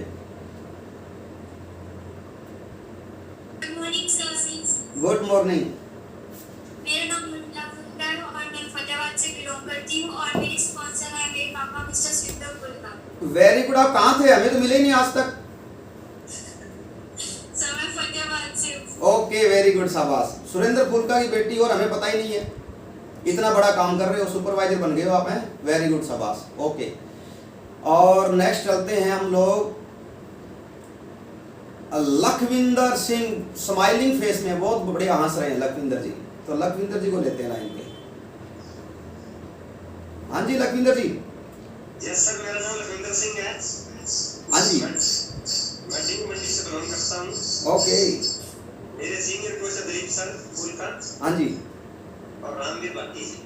Good morning sir.
Good morning.
मेरा नाम उर्मिला फुलका है और मैं फतेहाबाद से बिलोंग करती हूँ और मेरे स्पॉन्सर है मेरे पापा mister Surendra phulka.
Very good. आप कहाँ थे? हमें तो मिले ही नहीं आज तक।
सर मैं फतेहाबाद से हूँ।
ओके, वेरी गुड, शाबाश। सुरेंद्र फूलका की बेटी, और हमें पता ही नहीं है। इतना बड़ा काम कर रहे हो, सुपरवाइजर बन गए हो आप, हैं? वेरी गुड, शाबाश। ओके, और नेक्स्ट चलते हैं हम लोग। लखविंदर सिंह, स्माइलिंग फेस में बहुत बढ़िया हंस रहे हैं लखविंदर जी। तो लखविंदर जी को लेते हैं लाइन पे। हाँ जी लखविंदर जी।
यस सर, मेरा नाम लखविंदर सिंह है।
हाँ जी।
मैं डी मंडी से बिलोंग करता हूँ।
ओके।
मेरे सीनियर कोच है दिलीप सर फूलका।
हाँ जी।
और रामवीर भाटी जी।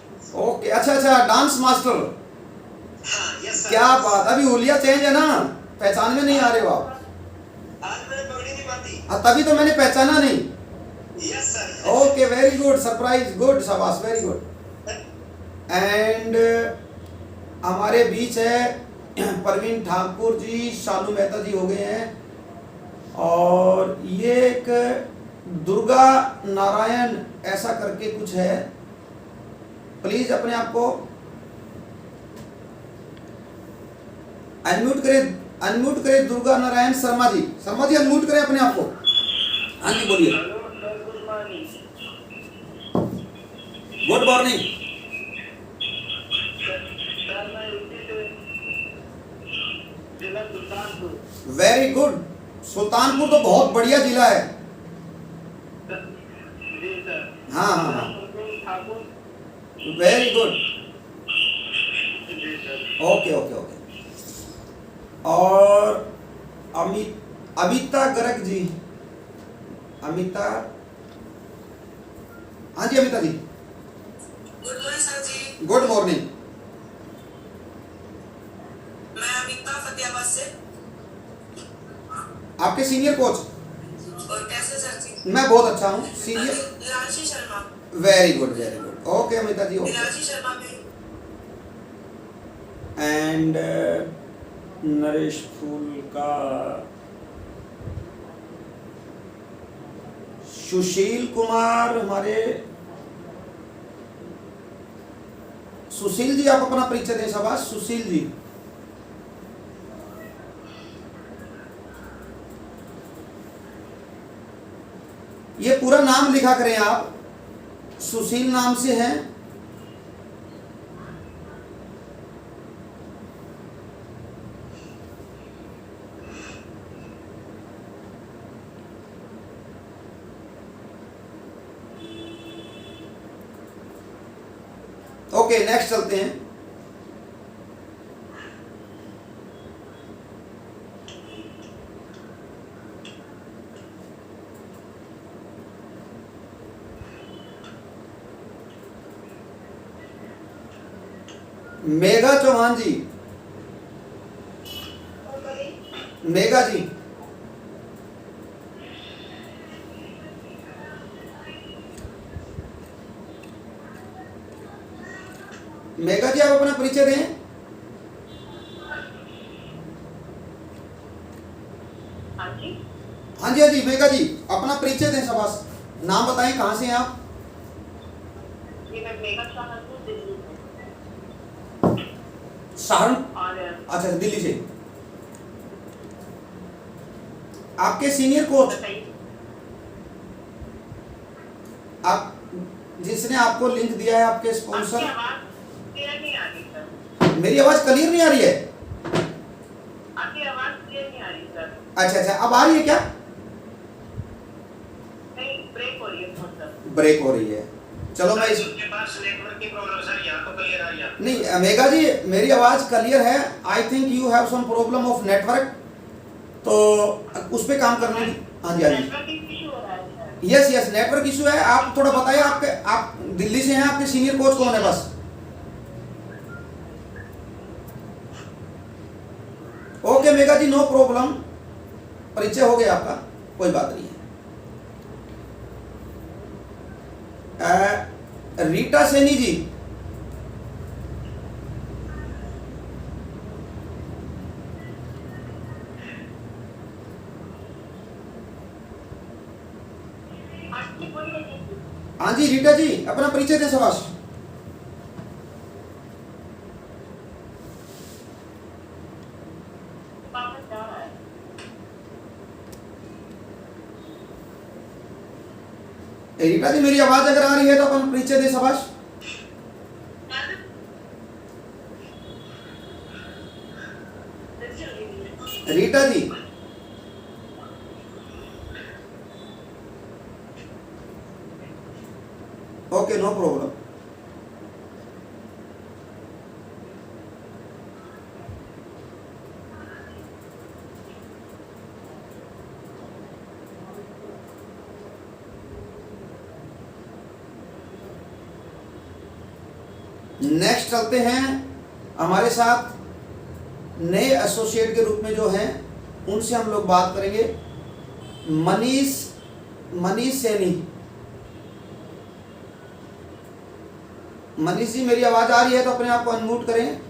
ओके, अच्छा अच्छा, डांस मास्टर।
हाँ यस सर।
क्या बात, अभी हुलिया चेंज है ना, पहचान में नहीं आ रहे हो आप।
आज मैंने पगड़ी नहीं बांधी।
तभी तो मैंने पहचाना नहीं।
Yes sir.
Okay, very good, surprise, good, शाबाश, वेरी गुड। एंड हमारे बीच है परवीन ठाकुर जी, शालू मेहता जी हो गए हैं, और ये एक दुर्गा नारायण ऐसा करके कुछ है। प्लीज अपने आप को अनम्यूट करें दुर्गा नारायण शर्मा जी। शर्मा जी अनम्यूट करें अपने आप को। हाँ जी बोलिए।
Hello sir, good morning.
Good morning.
Sir मैं यूपी से जिला सुल्तानपुर।
Very good. सुल्तानपुर तो बहुत बढ़िया जिला है।
जी सर।
हाँ हाँ हाँ,
ठाकुर।
Very good.
जी सर।
Okay okay okay. और अमिता गर्ग जी, अमिता, हाँ जी Amita ji.
Good morning sir जी।
Good morning.
मैं अमिता फतेहाबाद से।
आपके सीनियर कोच?
और कैसे सर जी?
मैं बहुत अच्छा हूँ। Senior?
Nilanshi Sharma.
Very good very good. Okay Amita ji, okay.
Nilanshi Sharma में।
एंड नरेश फूल का, सुशील कुमार हमारे। सुशील जी आप अपना परिचय दें, शाबाश सुशील जी। ये पूरा नाम लिखा करें आप, सुशील नाम से हैं। ओके, नेक्स्ट चलते हैं। मेघा चौहान जी। मेघा जी, मेघा जी आप अपना परिचय दें।
हाँ जी।
हाँ जी हाँ जी, मेघा जी अपना परिचय दें, शाबाश। नाम बताएं, कहाँ से हैं आप?
जी मैं मेघा सहारनपुर दिल्ली से।
सहारनपुर,
और
अच्छा दिल्ली से। आपके सीनियर कोच,
बताइए।
आप जिसने आपको लिंक दिया है, आपके
आपकी
स्पॉन्सर?
आवाज़ क्लियर नहीं आ रही सर।
मेरी आवाज क्लियर नहीं आ रही है?
आपकी आवाज क्लियर नहीं आ रही सर।
अच्छा अच्छा, अब आ रही है क्या?
नहीं, ब्रेक हो रही है मतलब।
ब्रेक हो रही है। चलो मैं
उसके पास नेटवर्क की प्रॉब्लम सर, यहाँ तो क्लियर आ गया।
नहीं मेघा जी, मेरी आवाज क्लियर है। I think you have some problem of network, तो उस पे काम करने की। हाँ जी हाँ जी,
नेटवर्किंग इशू हो रहा है sir.
Yes yes, network issue है। आप थोड़ा बताइए, आप दिल्ली से हैं, आपके सीनियर कोच कौन है? बस ओके मेघा जी, नो प्रॉब्लम, परिचय हो गया आपका, कोई बात नहीं है। रीटा सैनी जी,
आंटी बोलिए जी।
हाँ जी रीटा जी, अपना परिचय दें सवास।
वापस जा रहा है।
रीटा जी, मेरी आवाज अगर आ रही है तो अपन परिचय दें सवास। रीटा जी, ओके नो प्रॉब्लम। नेक्स्ट चलते हैं, हमारे साथ नए एसोसिएट के रूप में जो हैं उनसे हम लोग बात करेंगे। मनीष सैनी। मनीष जी, मेरी आवाज आ रही है तो अपने आप को अनम्यूट करें,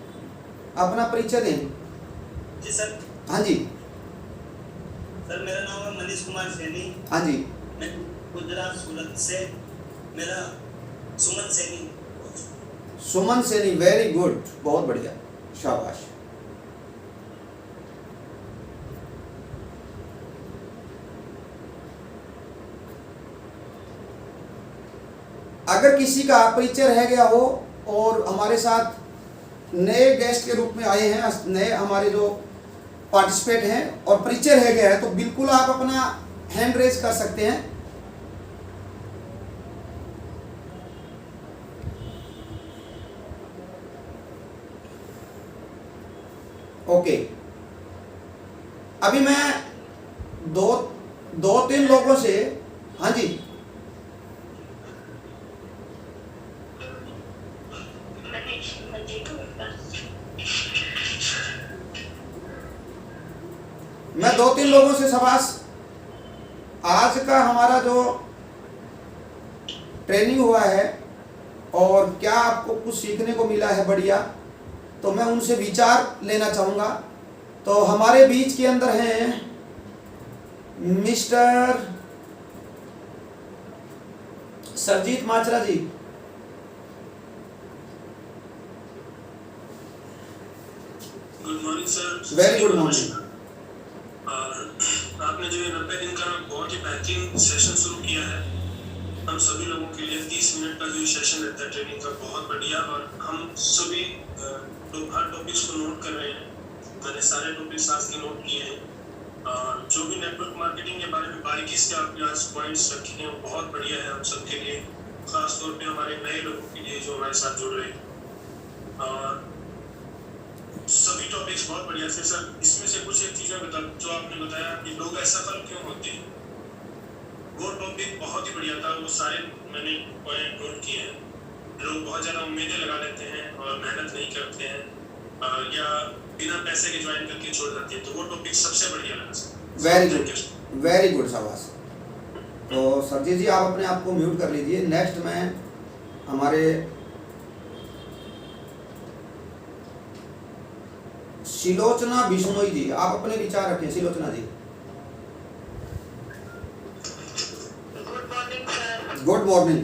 अपना परिचय दें।
जी सर।
हाँ जी
सर, मेरा नाम है मनीष कुमार सैनी।
हाँ जी,
मैं गुजरात सूरत से। मेरा सुमन सैनी।
सुमन सैनी, वेरी गुड, बहुत बढ़िया, शाबाश। अगर किसी का परिचय रह गया हो और हमारे साथ नए गेस्ट के रूप में आए हैं, नए हमारे जो पार्टिसिपेट हैं और परिचय रह गया है, तो बिल्कुल आप अपना हैंड रेज कर सकते हैं। ओके, अभी मैं दो तीन लोगों से, हाँ जी मैं दो तीन लोगों से सवास, आज का हमारा जो ट्रेनिंग हुआ है और क्या आपको कुछ सीखने को मिला है बढ़िया, तो मैं उनसे विचार लेना चाहूँगा। तो हमारे बीच के अंदर हैं mister Sarjeet Machra ji.
Good morning sir.
Very good morning.
आपने जो 90 दिन का बहुत ही बेहतरीन सेशन शुरू किया है, हम सभी लोगों के लिए 30 मिनट का जो सेशन रहता है ट्रेनिंग का, बहुत बढ़िया। और हम सभी हर टॉपिक्स को नोट कर रहे हैं। मैंने सारे टॉपिक्स आज के नोट किए हैं, और जो भी नेटवर्क मार्केटिंग के बारे में बारीकी से आपने आज पॉइंट्स रखे हैं, वो बहुत बढ़िया है हम सब के लिए, खास तौर पे हमारे नए लोगों के लिए जो हमारे साथ जुड़ रहे हैं। और सभी टॉपिक्स बहुत बढ़िया थे सर। इसमें से कुछ एक चीज़ें जो आपने बताया कि लोग असफल क्यों होते हैं, वो टॉपिक बहुत ही बढ़िया था। वो सारे मैंने पॉइंट नोट किए हैं। लोग बहुत ज़्यादा उम्मीदें लगा लेते हैं और मेहनत नहीं करते हैं, या बिना पैसे के ज्वाइन करके छोड़ जाते हैं, तो वो टॉपिक सबसे बढ़िया लगा sir.
Very good, very good, शाबाश। तो सरजीत जी, आप अपने आप को म्यूट कर लीजिए। नेक्स्ट मैं हमारे शिलोचना बिश्नोई जी, आप अपने विचार रखें। Shilochana ji,
good morning sir.
Good morning.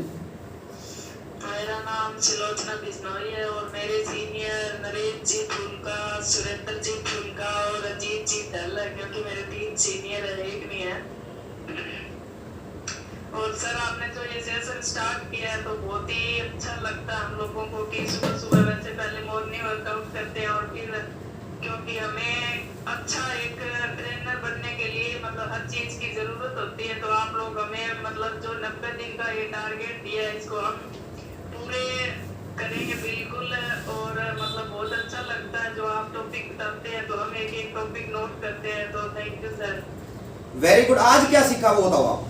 मेरा नाम शिलोचना बिश्नोई है और मेरे सीनियर नरेश जी फुलका, सुरेंद्र जी फुलका और अजीत जी दल है, क्योंकि मेरे 3 सीनियर है, एक नहीं है।
और सर आपने जो ये सेशन स्टार्ट किया है तो बहुत ही अच्छा लगता है हम लोगों को कि सुबह सुबह वैसे पहले मॉर्निंग वर्कआउट करते हैं और फिर क्योंकि हमें अच्छा एक ट्रेनर बनने के लिए मतलब हर चीज की जरूरत होती है, तो आप लोग हमें मतलब जो 90 दिन का ये टारगेट दिया है इसको हम पूरे करेंगे बिल्कुल। और मतलब बहुत अच्छा लगता है जो आप टॉपिक बताते हैं, तो हम एक एक टॉपिक नोट करते हैं, तो thank you sir.
Very good. आज क्या सीखा वो बताओ आप।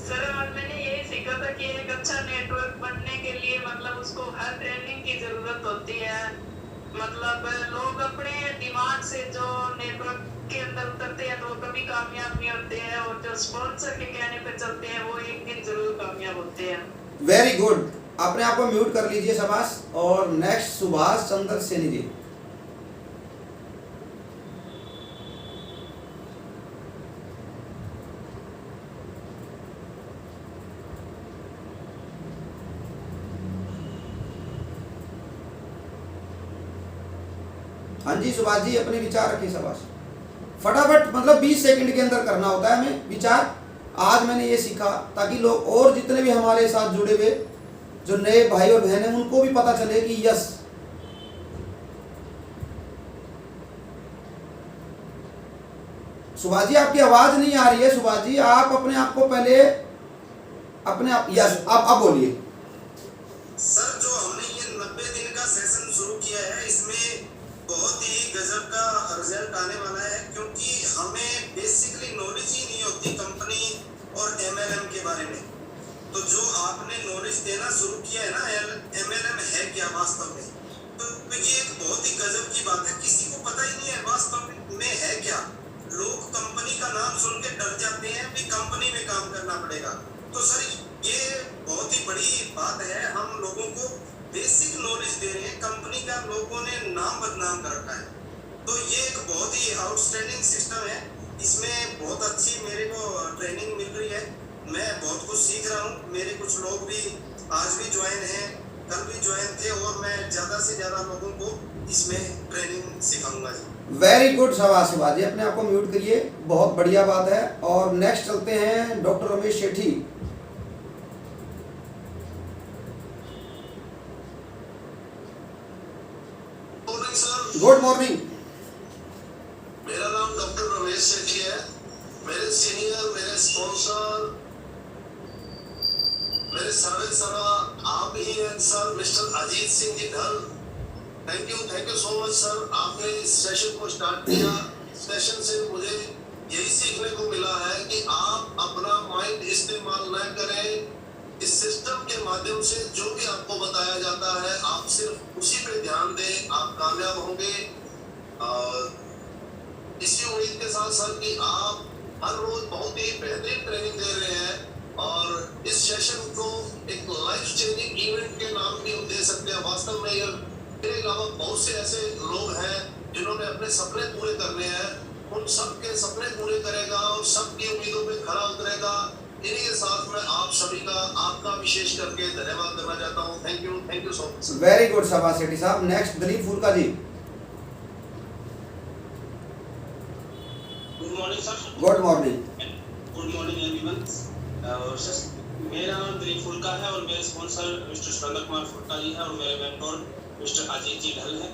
सर मैंने यही सीखा था कि एक अच्छा नेटवर्क बनने के लिए मतलब उसको हर ट्रेनिंग की जरूरत होती है। मतलब लोग अपने दिमाग से जो नेटवर्क के अंदर उतरते हैं तो वो कभी कामयाब नहीं होते हैं, और जो स्पॉन्सर के कहने पे चलते हैं वो एक दिन जरूर कामयाब होते हैं।
Very good. अपने आप को म्यूट कर लीजिए शाबाश। और नेक्स्ट सुभाष चंद्र सैनी जी। हाँ जी सुभाष जी, अपने विचार रखिए शाबाश। फटाफट मतलब 20 सेकंड के अंदर करना होता है हमें विचार। आज मैंने ये सीखा ताकि लोग और जितने भी हमारे साथ जुड़े हुए जो नए भाई और बहन हैं उनको भी पता चले कि यस सुभाष जी आपकी आवाज नहीं आ रही है। सुभाष जी आप अपने आप को पहले अपने आप यस आप बोलिए।
सर जो हमने ये 90 दिन का सेशन शुरू किया है इसमें बहुत ही गजब का रिजल्ट आने वाला है, क्योंकि हमें बेसिकली नॉलेज ही नहीं होती कंपनी और एमएलएम के बारे में। तो जो आपने नॉलेज देना शुरू किया है ना एमएलएम है क्या वास्तव में, तो ये एक बहुत ही गजब की बात है। किसी को पता ही नहीं है वास्तव में है क्या। लोग कंपनी का नाम सुन के डर जाते हैं कि कंपनी में काम करना पड़ेगा। तो सर ये बहुत ही बड़ी बात है, हम लोगों को बेसिक नॉलेज दे रहे हैं। कंपनी का लोगों ने नाम बदनाम कर रखा है, तो ये एक बहुत ही आउटस्टैंडिंग सिस्टम है। इसमें बहुत अच्छी मेरे को ट्रेनिंग मिल रही है, मैं बहुत कुछ सीख रहा हूँ। मेरे कुछ लोग भी आज भी ज्वाइन हैं, कल भी ज्वाइन थे, और मैं ज़्यादा से ज़्यादा लोगों को इसमें ट्रेनिंग सिखाऊंगा जी।
वेरी गुड शाबाश सुभाष जी, अपने आप को म्यूट करिए, बहुत बढ़िया बात है। और नेक्स्ट चलते हैं doctor Ramesh Sethi. Good morning.
मेरा नाम डॉक्टर रमेश सेठी है। मेरे सीनियर, मेरे स्पॉन्सर, मेरे सारे सरा आप ही हैं सर, मिस्टर अजीत सिंह जी ढल। Thank you so much sir. आपने इस सेशन को स्टार्ट किया। सेशन से मुझे यही सीखने को मिला है कि आप अपना माइंड इस्तेमाल न करें। इस सिस्टम के माध्यम से जो भी आपको बताया जाता है आप सिर्फ उसी पे ध्यान दें, आप कामयाब होंगे। इसी उम्मीद के साथ सर कि आप हर रोज बहुत ही बेहतरीन ट्रेनिंग दे रहे हैं, और इस सेशन को एक लाइफ चेंजिंग इवेंट के नाम भी हम दे सकते हैं। वास्तव में मेरे अलावा बहुत से ऐसे लोग हैं जिन्होंने अपने सपने पूरे करने हैं, उन सबके सपने पूरे करेगा और सबकी उम्मीदों पे खरा उतरेगा। इन्हीं के साथ मैं आप सभी का आपका विशेष करके धन्यवाद करना चाहता हूँ। Thank you so much.
Very good शाबाश सेठी साहब। Next Dilip Phulka ji.
Good morning sir.
Good morning.
Good morning everyone. मेरा नाम दिलीप फुलका है और मेरे स्पॉन्सर मिस्टर सुरेंद्र कुमार फुलका जी है और मेरे मेंटोर मिस्टर अजीत जी ढल है।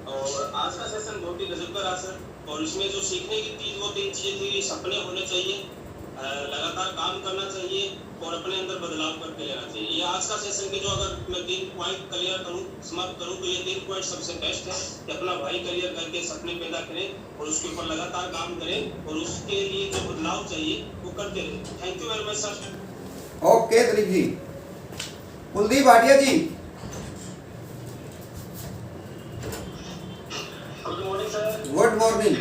और आज का सेशन बहुत ही गजब का रहा सर, और इसमें जो सीखने की चीज़ वो 3 चीज़ें थी। सपने होने चाहिए, लगातार काम करना चाहिए और अपने अंदर बदलाव करके लेना चाहिए। ये आज का सेशन के जो अगर मैं 3 पॉइंट क्लियर करूँ, समाप्त करूँ, तो ये 3 पॉइंट सबसे बेस्ट है कि अपना भाई क्लियर करके सपने पैदा करें और उसके ऊपर लगातार काम करें और उसके लिए जो बदलाव चाहिए वो करते रहें। Thank you very much sir.
Okay Dilip ji. Kuldeep Bhatia ji.
Good morning sir.
Good morning.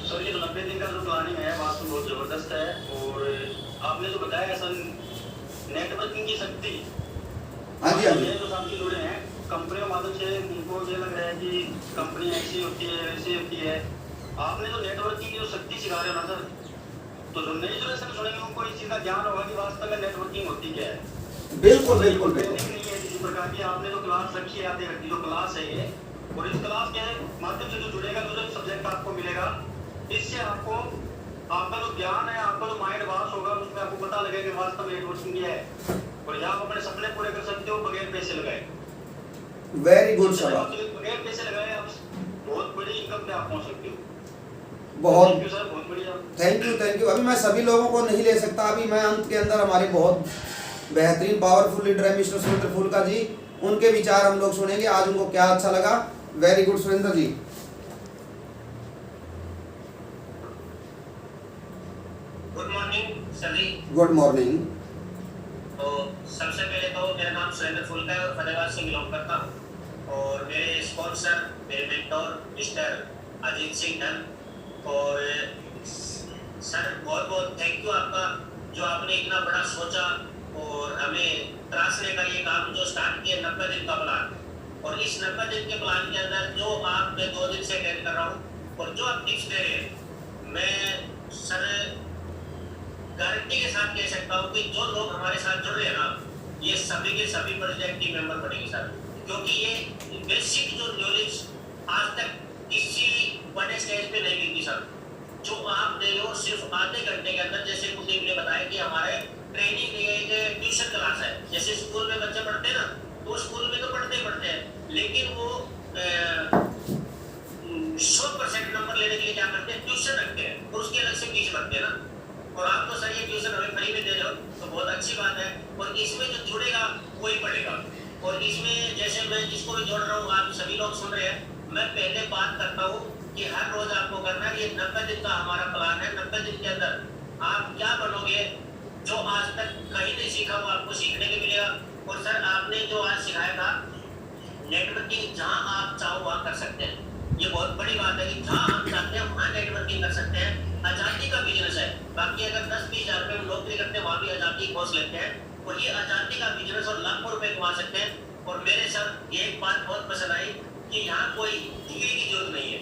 Sir ये 90 दिन का जो प्लानिंग है वास्तव बहुत ज़बरदस्त है, और आपने जो बताया सर नेटवर्किंग की शक्ति,
हाँ जी हाँ जी।
ये जो साथी जुड़े हैं कंपनी के माध्यम से, उनको ये लग रहा है कि कंपनी ऐसी होती है वैसी होती है। आपने जो नेटवर्किंग की जो शक्ति सिखा रहे हो ना सर, तो जो नई जनरेशन सुनेंगे उनको इस चीज़ का ज्ञान होगा कि वास्तव में नेटवर्किंग होती क्या है।
बिल्कुल बिल्कुल बिल्कुल।
नहीं है किसी प्रकार की। आपने जो क्लास रखी है, आधे घंटे जो क्लास है ये, और इस क्लास के माध्यम से जो जुड़ेगा, जो सब्जेक्ट आपको मिलेगा, इससे आपको आपका जो ज्ञान है, आपका जो माइंड वाश होगा, उसमें आपको पता लगेगा कि वास्तव में नेटवर्किंग क्या है, और यहाँ आप अपने सपने पूरे कर सकते हो बगैर पैसे लगाए।
वेरी गुड शाबाश,
बगैर पैसे लगाए आप बहुत बड़ी इनकम पे आप पहुंच सकते हो।
बहुत
थैंक यू सर, बहुत बढ़िया।
Thank you. अभी मैं सभी लोगों को नहीं ले सकता, अभी मैं अंत के अंदर हमारे बहुत बेहतरीन पावरफुल लीडर है मिस्टर सुरेंद्र फूलका जी, उनके विचार हम लोग सुनेंगे आज उनको क्या अच्छा लगा। वेरी गुड सुरेंद्र जी।
गुड मॉर्निंग सभी।
Good morning.
तो सबसे पहले तो मेरा नाम सुरेंद्र फूलका है और फतेहाबाद से बिलोंग करता हूँ, और मेरे स्पॉन्सर मेरे मेंटोर मिस्टर अजीत सिंह धन, और सर बहुत बहुत थैंक यू आपका, जो आपने इतना बड़ा सोचा और हमें त्रासने का ये काम जो स्टार्ट किया 90 दिन का प्लान, और इस 90 दिन के प्लान के अंदर जो आप मैं 2 दिन से अटेंड कर रहा हूँ और जो आप टिप्स दे रहे हैं, मैं सर गारंटी के साथ कह सकता हूँ कि जो लोग हमारे साथ जुड़ रहे हैं ना, ये सभी के सभी प्रोजेक्ट टीम मेंबर बनेंगे सर, क्योंकि ये बेसिक जो नॉलेज आज तक किसी बड़े स्टेज पे नहीं मिलती सर, जो आप दे रहे हो सिर्फ आधे घंटे के अंदर। जैसे कुलदीप ने बताया कि हमारे ट्रेनिंग एक ट्यूशन क्लास है, जैसे स्कूल में बच्चे पढ़ते हैं ना, तो स्कूल में तो पढ़ते ही पढ़ते हैं, लेकिन वो 100% नंबर लेने के लिए क्या करते हैं, ट्यूशन रखते हैं, और उसकी अलग से फीस रखते हैं ना। और आप तो सर ये ट्यूशन हमें फ्री में दे रहे हो, तो बहुत अच्छी बात है, और इसमें जो जुड़ेगा वही पढ़ेगा। और इसमें जैसे मैं जिसको भी जोड़ रहा हूँ, आप सभी लोग सुन रहे हैं, मैं पहले बात करता हूँ कि हर रोज आपको करना है, ये 90 दिन का हमारा प्लान है। 90 दिन के अंदर आप क्या बनोगे, जो आज तक कहीं नहीं सीखा वो आपको सीखने को मिलेगा। और सर आपने जो आज सिखाया था, नेटवर्किंग जहाँ आप चाहो वहाँ कर सकते हैं, ये बहुत बड़ी बात है कि जहाँ हम चाहते हैं वहाँ नेटवर्किंग कर सकते हैं। आजादी का बिजनेस है, बाकी अगर 10-20 हज़ार रुपये में नौकरी करते हैं वहाँ भी आजादी खोज लेते हैं, और ये आजादी का बिजनेस और लाखों रुपए कमा सकते हैं। और मेरे सर ये एक बात बहुत पसंद आई कि यहाँ कोई डिग्री की जरूरत नहीं है,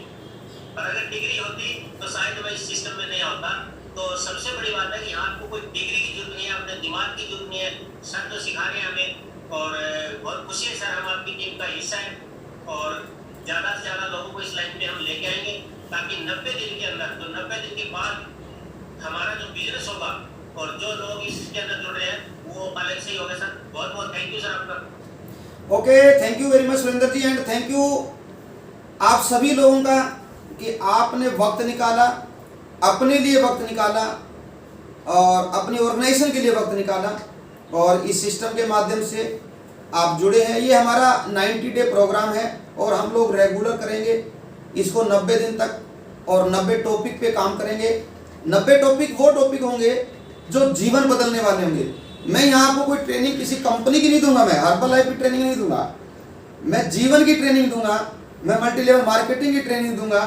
और अगर डिग्री होती तो शायद मैं इस सिस्टम में नहीं होता। तो सबसे बड़ी बात है कि यहाँ आपको कोई डिग्री की जरूरत नहीं है, अपने दिमाग की जरूरत नहीं है, सर तो सिखा रहे हैं हमें, और बहुत खुशी है सर हम आपकी टीम का हिस्सा है, और ज़्यादा से ज़्यादा लोगों को इस लाइन पे हम लेके आएंगे, ताकि 90 दिन के अंदर, तो 90 दिन के बाद हमारा जो बिजनेस होगा और जो लोग इसके अंदर जुड़ रहे हैं वो अलग से ही होगा सर। बहुत बहुत थैंक यू सर आपका।
Okay, thank you very much Surender ji, and thank you आप सभी लोगों का कि आपने वक्त निकाला, अपने लिए वक्त निकाला और अपनी ऑर्गेनाइजेशन के लिए वक्त निकाला, और इस सिस्टम के माध्यम से आप जुड़े हैं। ये हमारा 90 डे प्रोग्राम है और हम लोग रेगुलर करेंगे इसको 90 दिन तक, और 90 टॉपिक पे काम करेंगे। 90 टॉपिक वो टॉपिक होंगे जो जीवन बदलने वाले होंगे। मैं यहाँ आपको कोई ट्रेनिंग किसी कंपनी की नहीं दूंगा, मैं हर्बल लाइफ की ट्रेनिंग नहीं दूंगा, मैं जीवन की ट्रेनिंग दूंगा, मैं मल्टी लेवल मार्केटिंग की ट्रेनिंग दूंगा,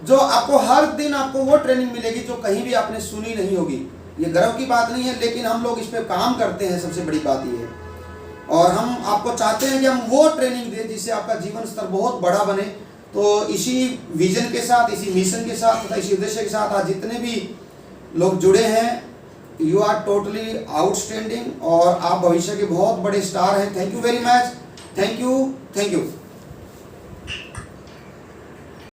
जो आपको हर दिन आपको वो ट्रेनिंग मिलेगी जो कहीं भी आपने सुनी नहीं होगी। ये गर्व की बात नहीं है, लेकिन हम लोग इस पर काम करते हैं, सबसे बड़ी बात ये है। और हम आपको चाहते हैं कि हम वो ट्रेनिंग दें जिससे आपका जीवन स्तर बहुत बड़ा बने। तो इसी विजन के साथ, इसी मिशन के साथ तथा इसी उद्देश्य के साथ आज जितने भी लोग जुड़े हैं, यू आर टोटली आउटस्टैंडिंग और आप भविष्य के बहुत बड़े स्टार हैं। Thank you very much, thank you.